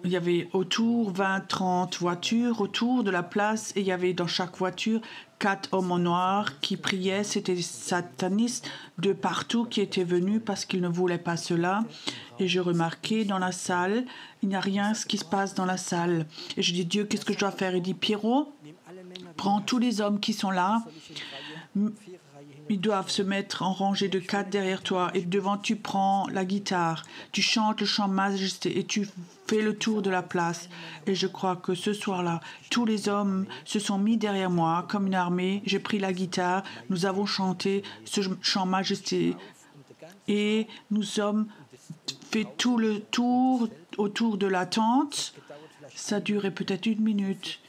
il y avait autour 20-30 voitures autour de la place. Et il y avait dans chaque voiture 4 hommes en noir qui priaient. C'était des satanistes de partout qui étaient venus parce qu'ils ne voulaient pas cela. Et je remarquais dans la salle, il n'y a rien ce qui se passe dans la salle. Et je dis, Dieu, qu'est-ce que je dois faire? Il dit, Pierrot, prends tous les hommes qui sont là, Ils doivent se mettre en rangée de 4 derrière toi et devant tu prends la guitare, tu chantes le chant Majesté et tu fais le tour de la place. Et je crois que ce soir-là, tous les hommes se sont mis derrière moi comme une armée. J'ai pris la guitare, nous avons chanté ce chant Majesté et nous sommes fait tout le tour autour de la tente. Ça durait peut-être 1 minute.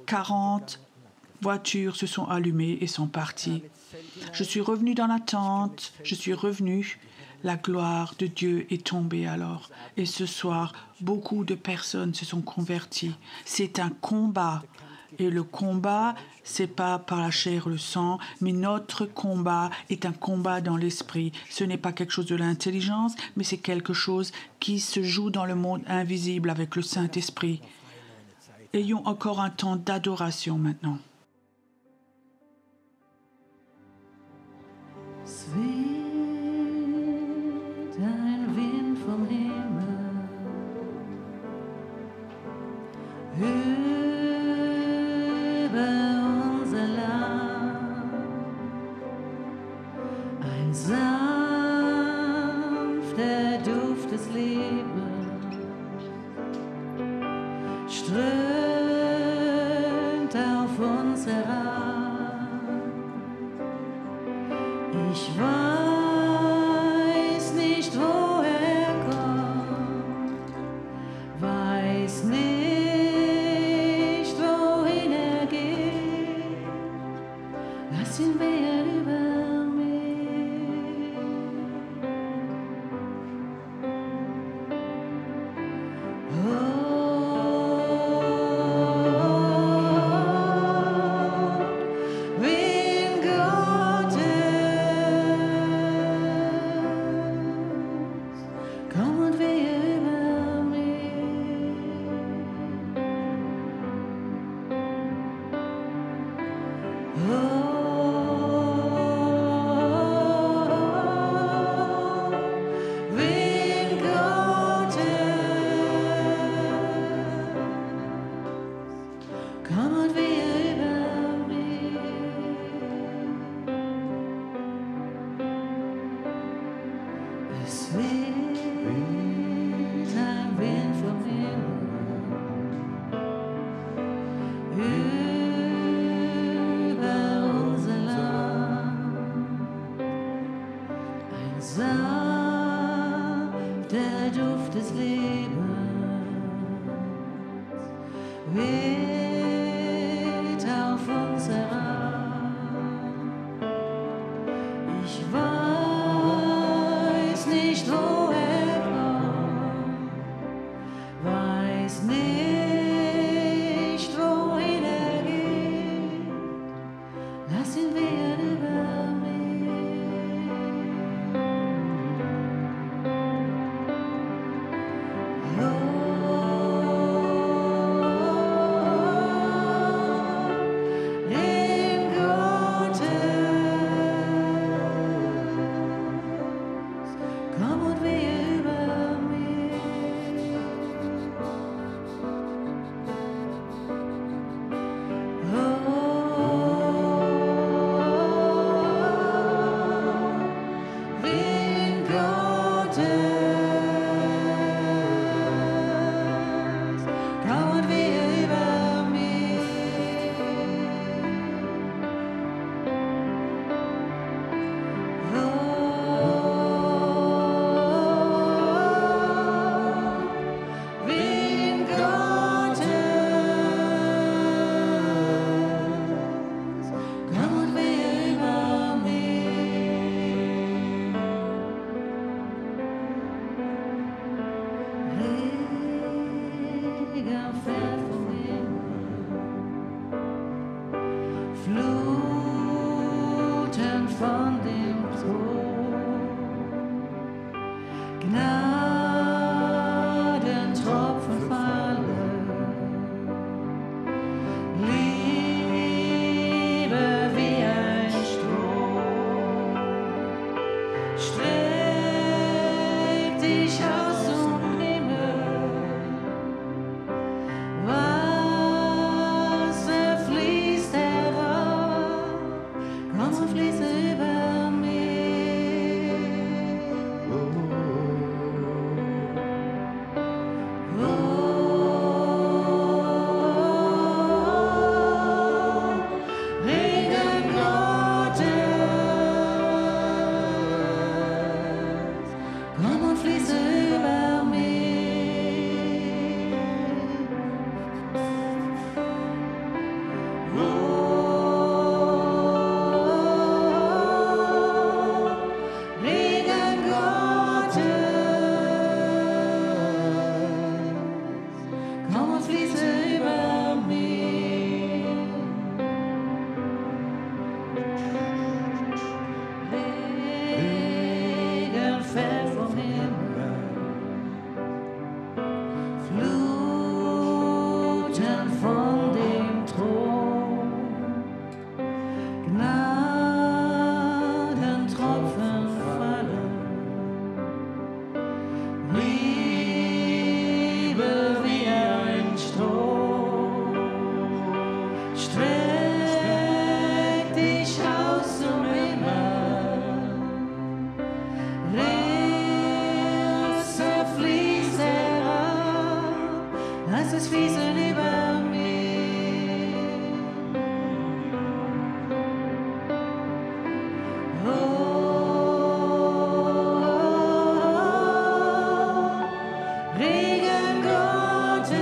40 voitures se sont allumées et sont parties. Je suis revenu dans la tente, je suis revenu. La gloire de Dieu est tombée alors. Et ce soir, beaucoup de personnes se sont converties. C'est un combat. Et le combat, c'est pas par la chair et le sang, mais notre combat est un combat dans l'esprit. Ce n'est pas quelque chose de l'intelligence, mais c'est quelque chose qui se joue dans le monde invisible avec le Saint-Esprit. Ayons encore un temps d'adoration maintenant. Es weht ein Wind vom Himmel über unser Land, ein sanfter Duft des Lebens strömt auf uns herab. Ich weiß nicht, wo er kommt, weiß nicht, wohin er geht. Lass ihn wehen über mich. Wind Gottes, komm und wehe über mich. Wind Gottes, komm und wehe über mich. Es weht ein Wind vom Himmel über unser Land, ein sanfter Duft des Lebens weht auf uns herab. Ich weiß nicht, wo er kommt, weiß nicht, wohin er geht. Lass ihn wehen über mich. Wind Gottes, komm und wehe über mich. Wind Gottes, komm und wehe über mich. Wind Gottes, komm und wehe über mich. Regen fällt vom Himmel, Fluten von dem Thron, Gnadentropfen fallen, Liebe wie ein Strom, streckt dich aus zum Himmel, Wasser fließt herab, komm und fließe über Regen Gottes, komm und fließe über mich. Regen fällt vom Himmel, Fluten von dem Thron, Gnadentropfen fallen, Liebe wie ein Strom, streck dich aus zum Himmel, Risse fließt herab, lass es fließen über mich. Oh, Regen Gottes,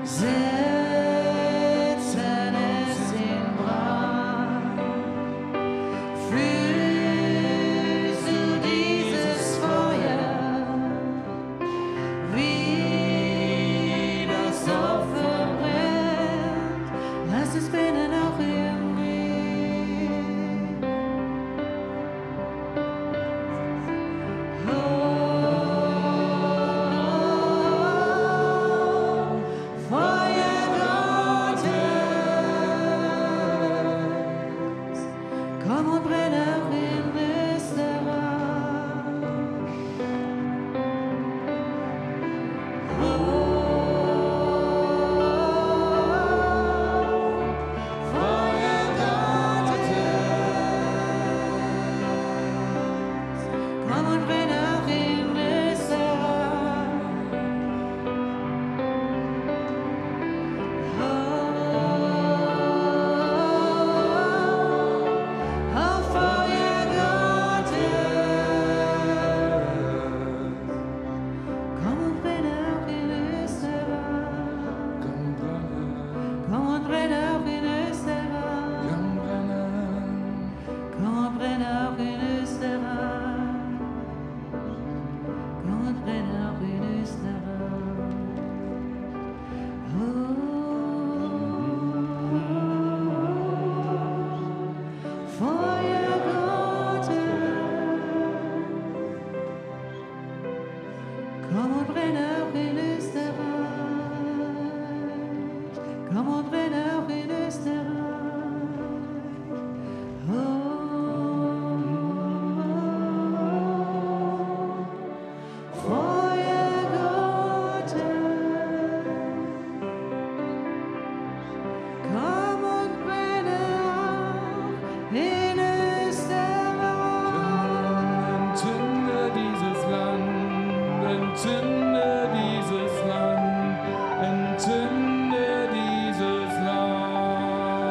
setzen es in Brand. Fühlst du dieses Feuer, wie das Opfer brennt? Lass es brennen auch in mir. Feuer Gottes, komm und brenne auch in Österreich. Feuer Gottes, komm und brenne auch in Österreich. Oh, Feuer Gottes, komm und brenne auch in Österreich. Komm und brenne auch in Österreich. Komm und brenne auch in Österreich. Komm und brenne auch in Österreich. Feuer Gottes, komm und brenne auch in Österreich. Komm und brenne auch in Österreich. Feuer Gottes, komm und brenne auch in Österreich. Entzünde dieses Land, entzünde dieses Land, entzünde dieses Land.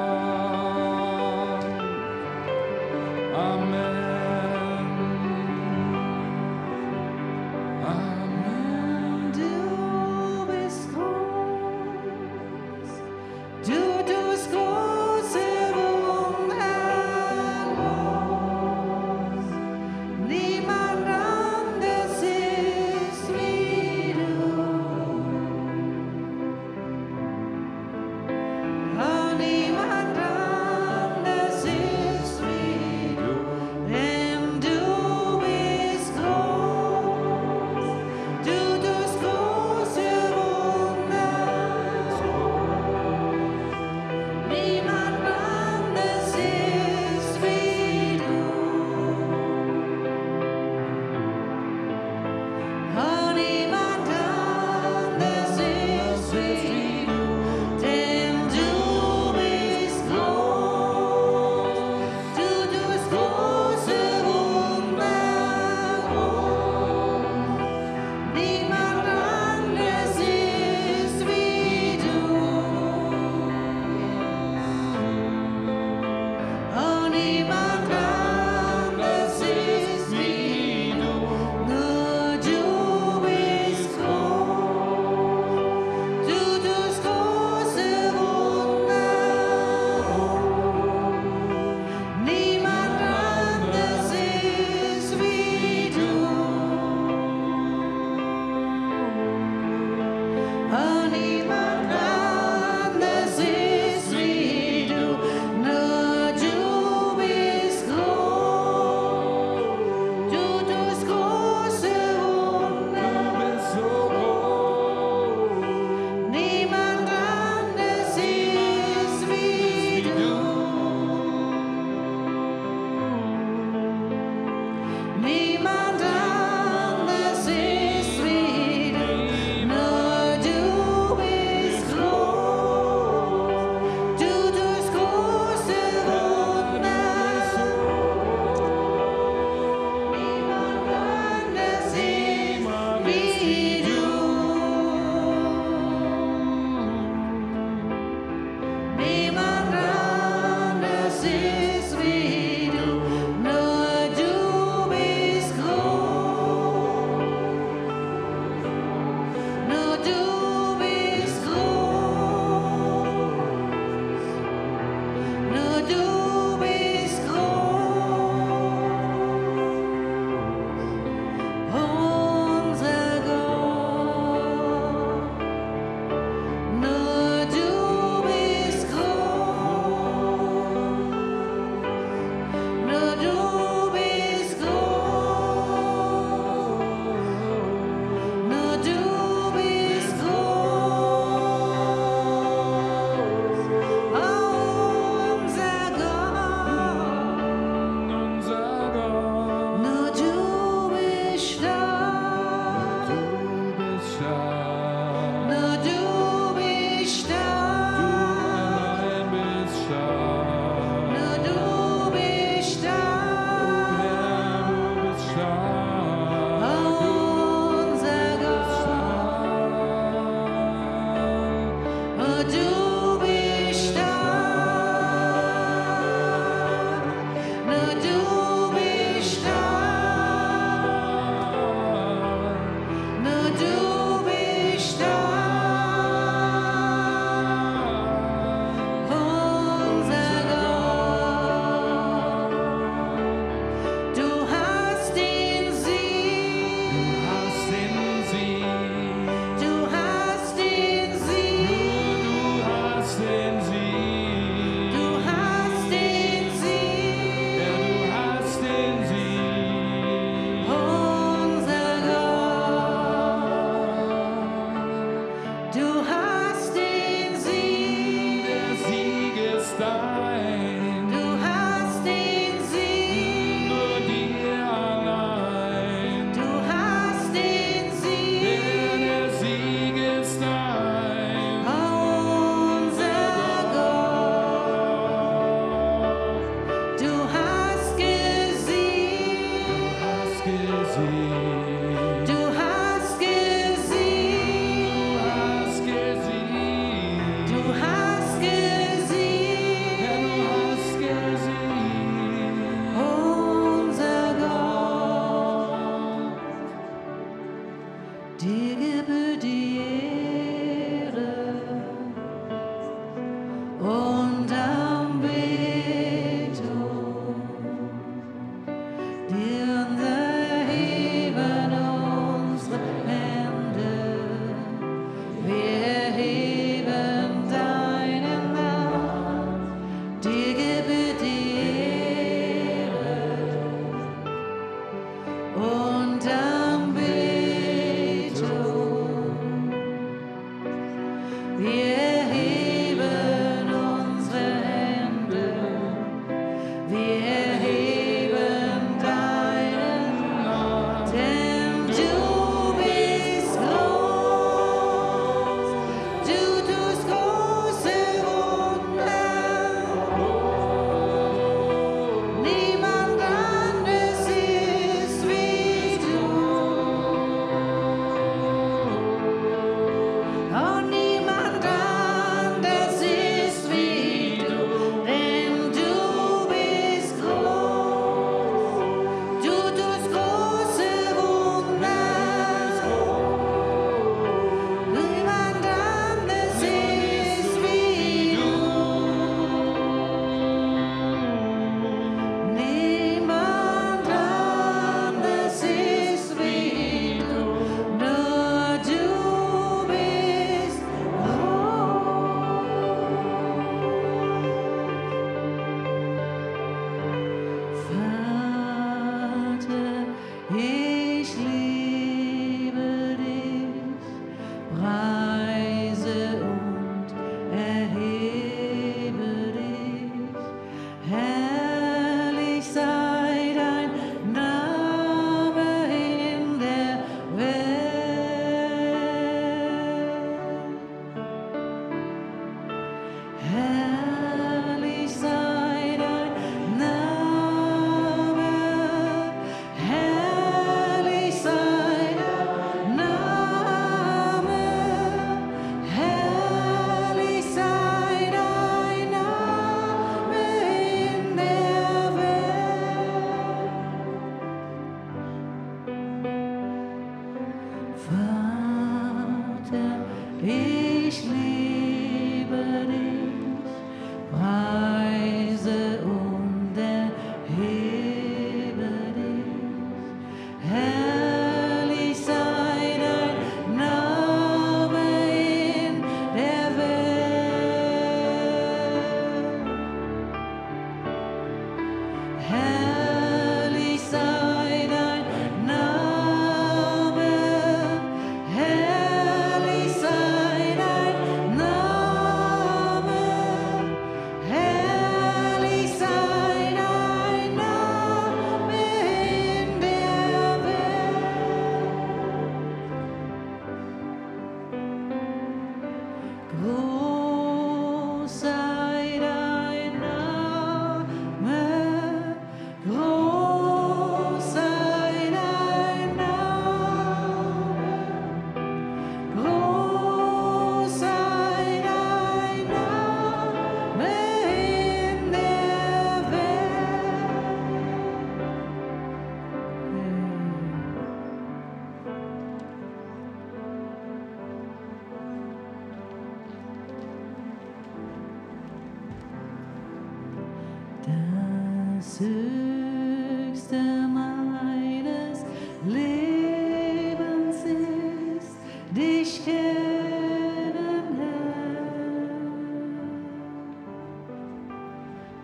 Das Höchste meines Lebens ist dich kennen, Herr.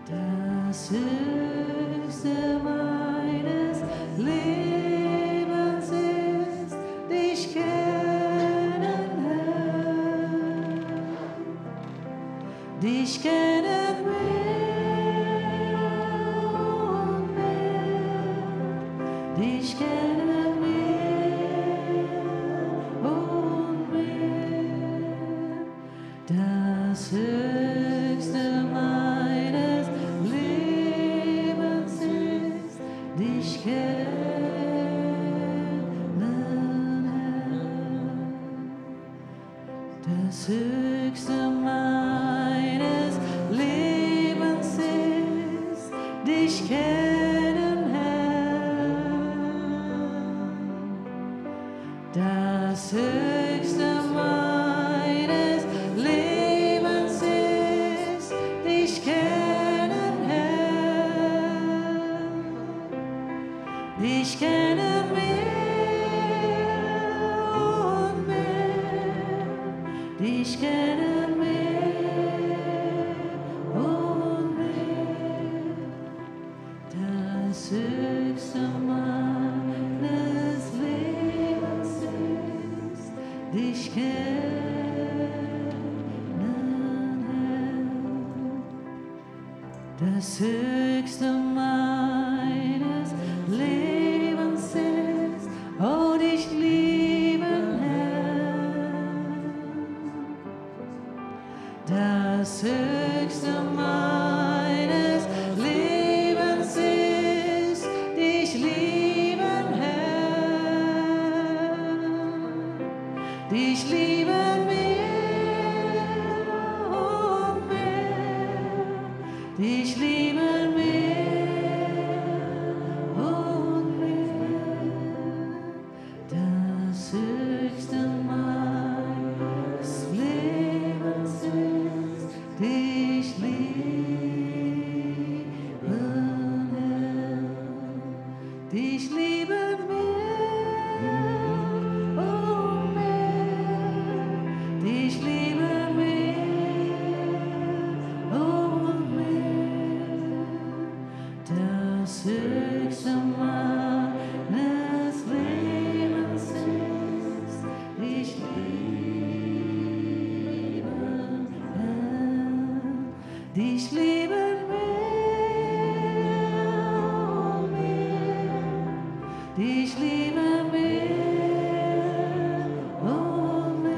Das Höchste meines Lebens ist dich kennen, Herr. Dich kennen mehr und mehr. Dich kennen mehr und mehr. Das Höchste meines Lebens ist dich kennen, Herr. Das Höchste meines Lebens ist dich kennen, Herr. Das Höchste meines Lebens ist dich kennen, Herr. Dich kennen mehr und mehr. Dich kennen mehr und mehr. Das Höchste meines Lebens ist dich kennen, das Höchste meines Lebens ist. Oh, dich lieben, Herr. Das Höchste meines Lebens ist, dich lieben, Herr. Dich lieben mehr und mehr. Dich lieben mehr und mehr. Das Höchste meines Lebens ist, dich lieben, Herr. Dich lieben mehr und mehr. Dich lieben mehr und mehr. Das Höchste meines Lebens ist, dich lieben, Herr. Dich lieben mehr und mehr. Dich lieben mehr und mehr.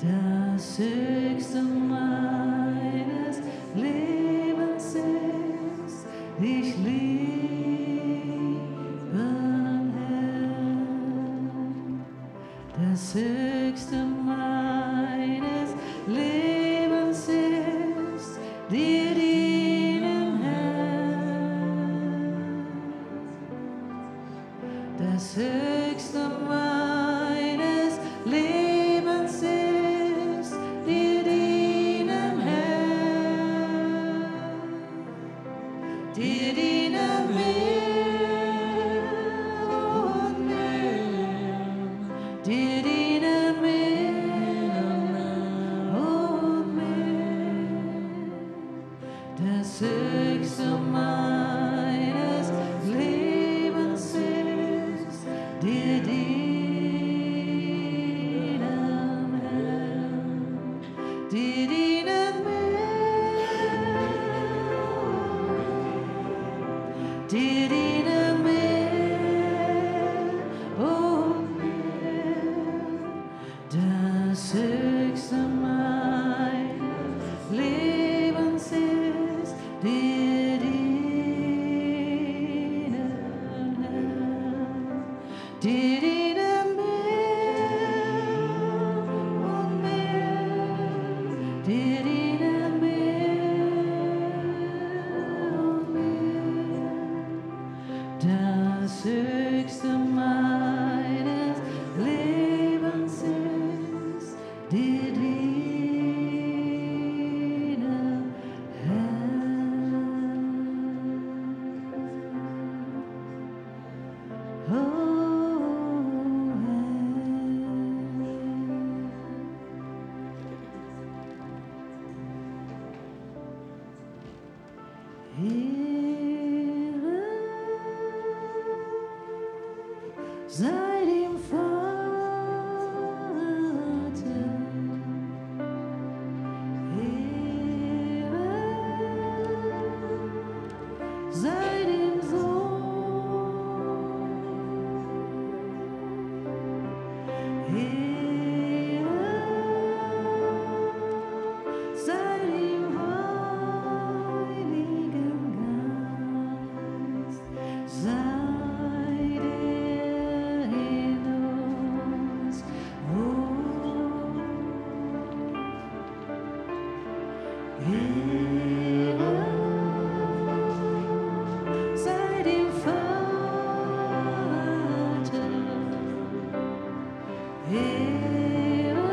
Das Höchste meines Lebens ist, dich lieben, Herr. Das Höchste meines Lebens ist, dir dienen, Herr. Das Höchste meines Lebens ist, dir dienen, Herr. Dir dienen mehr und mehr. Dir dienen mehr und mehr. Das Höchste meines Lebens ist, dir dienen, Herr. Dir dienen mehr. Dir dienen mehr und mehr. Das Höchste meines Lebens ist, dir dienen, Herr. Dir dienen mehr und mehr. Dir dienen mehr und mehr. Das Höchste meines Lebens ist, dir dienen, Herr. Oh, Ehre sei dem Vater, Ehre sei dem Sohn, Ehre sei dem Heiligen Geist, sei der in uns wohnt. Ehre sei dem Vater, Ehre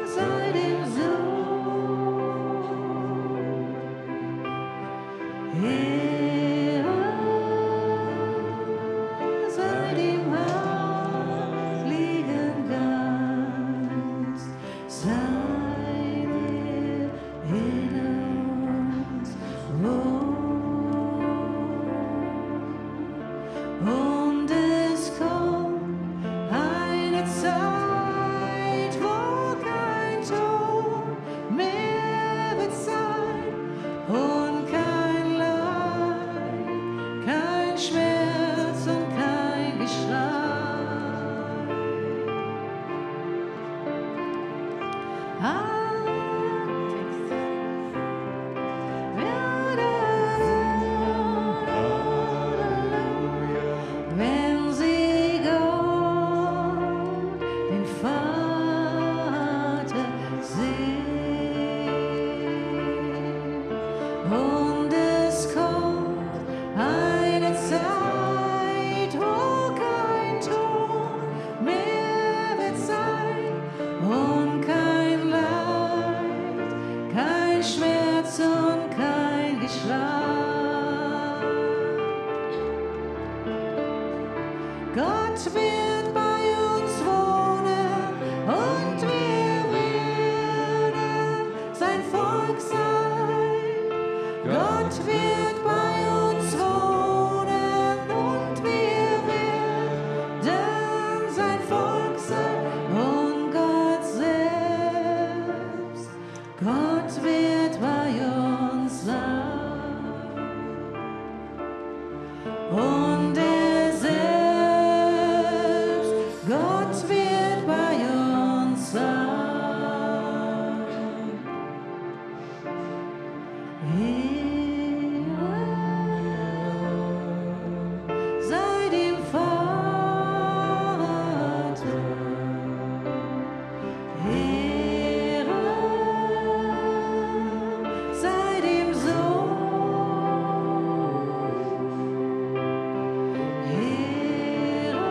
sei dem Sohn, Ehre sei dem Heiligen Geist, sei der Wenn sie Gott, den Vater, sehen. Und es kommt eine Zeit, wo kein Tod mehr wird sein und kein Leid, kein Schmerz und kein Geschrei. Gott wird bei uns wohnen und wir werden sein Volk sein. Gott wird bei uns wohnen und wir werden sein Volk sein. Und Gott selbst, Gott wird bei uns sein. Und er selbst, Gott wird bei uns sein. Ehre sei dem Vater, Ehre sei dem Sohn, Ehre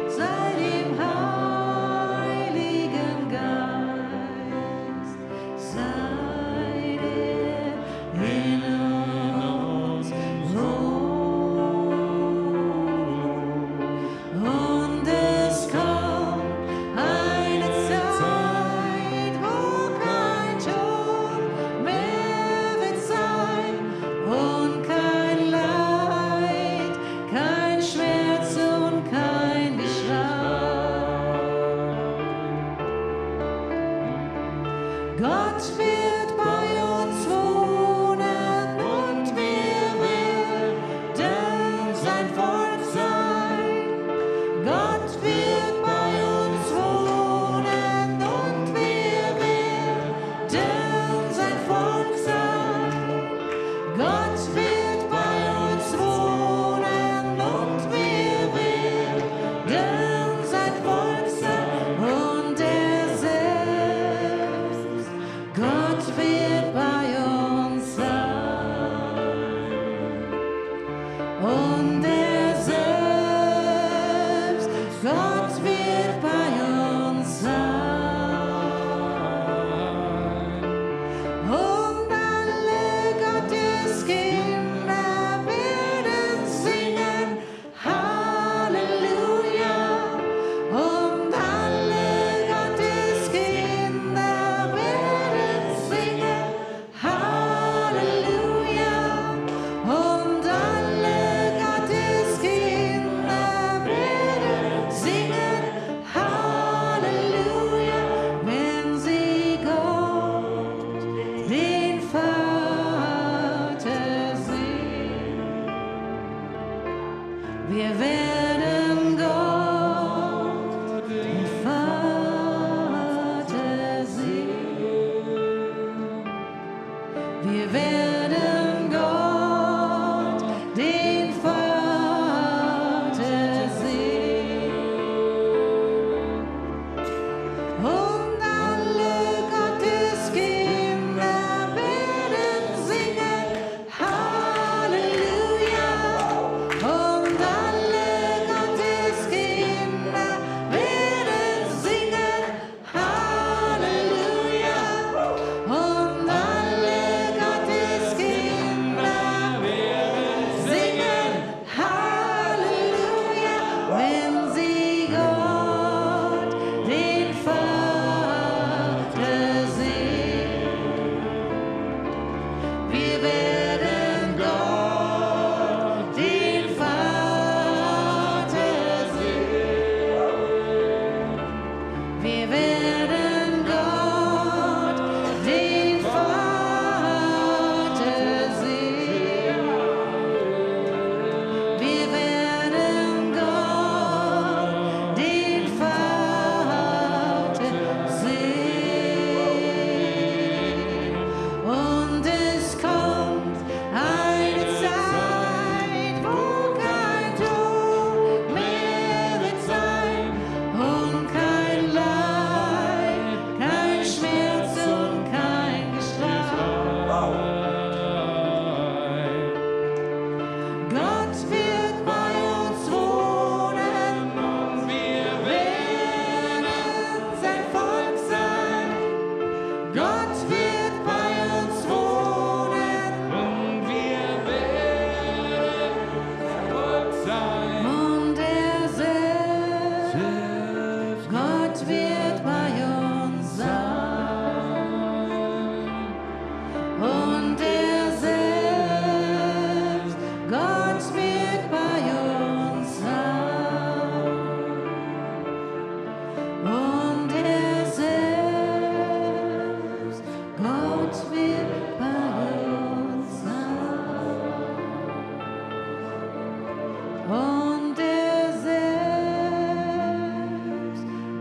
sei dem Heiligen Geist, sei der in uns wohnt. Und es kommt eine Zeit, wo kein Tod mehr wird sein und kein Leid, kein Schmerz und kein Geschrei. Gott wird bei uns wohnen und wir werden sein Volk sein. Gott wird bei uns wohnen und wir werden sein Volk sein. Gott wird bei uns wohnen und wir werden sein Volk sein. Und er selbst, Gott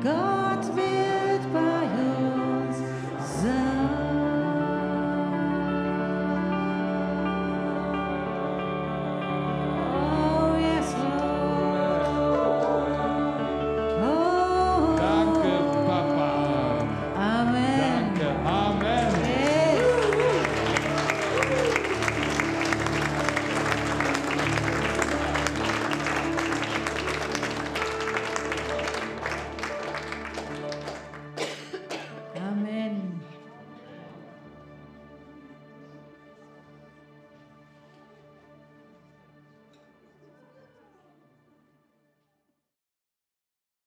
God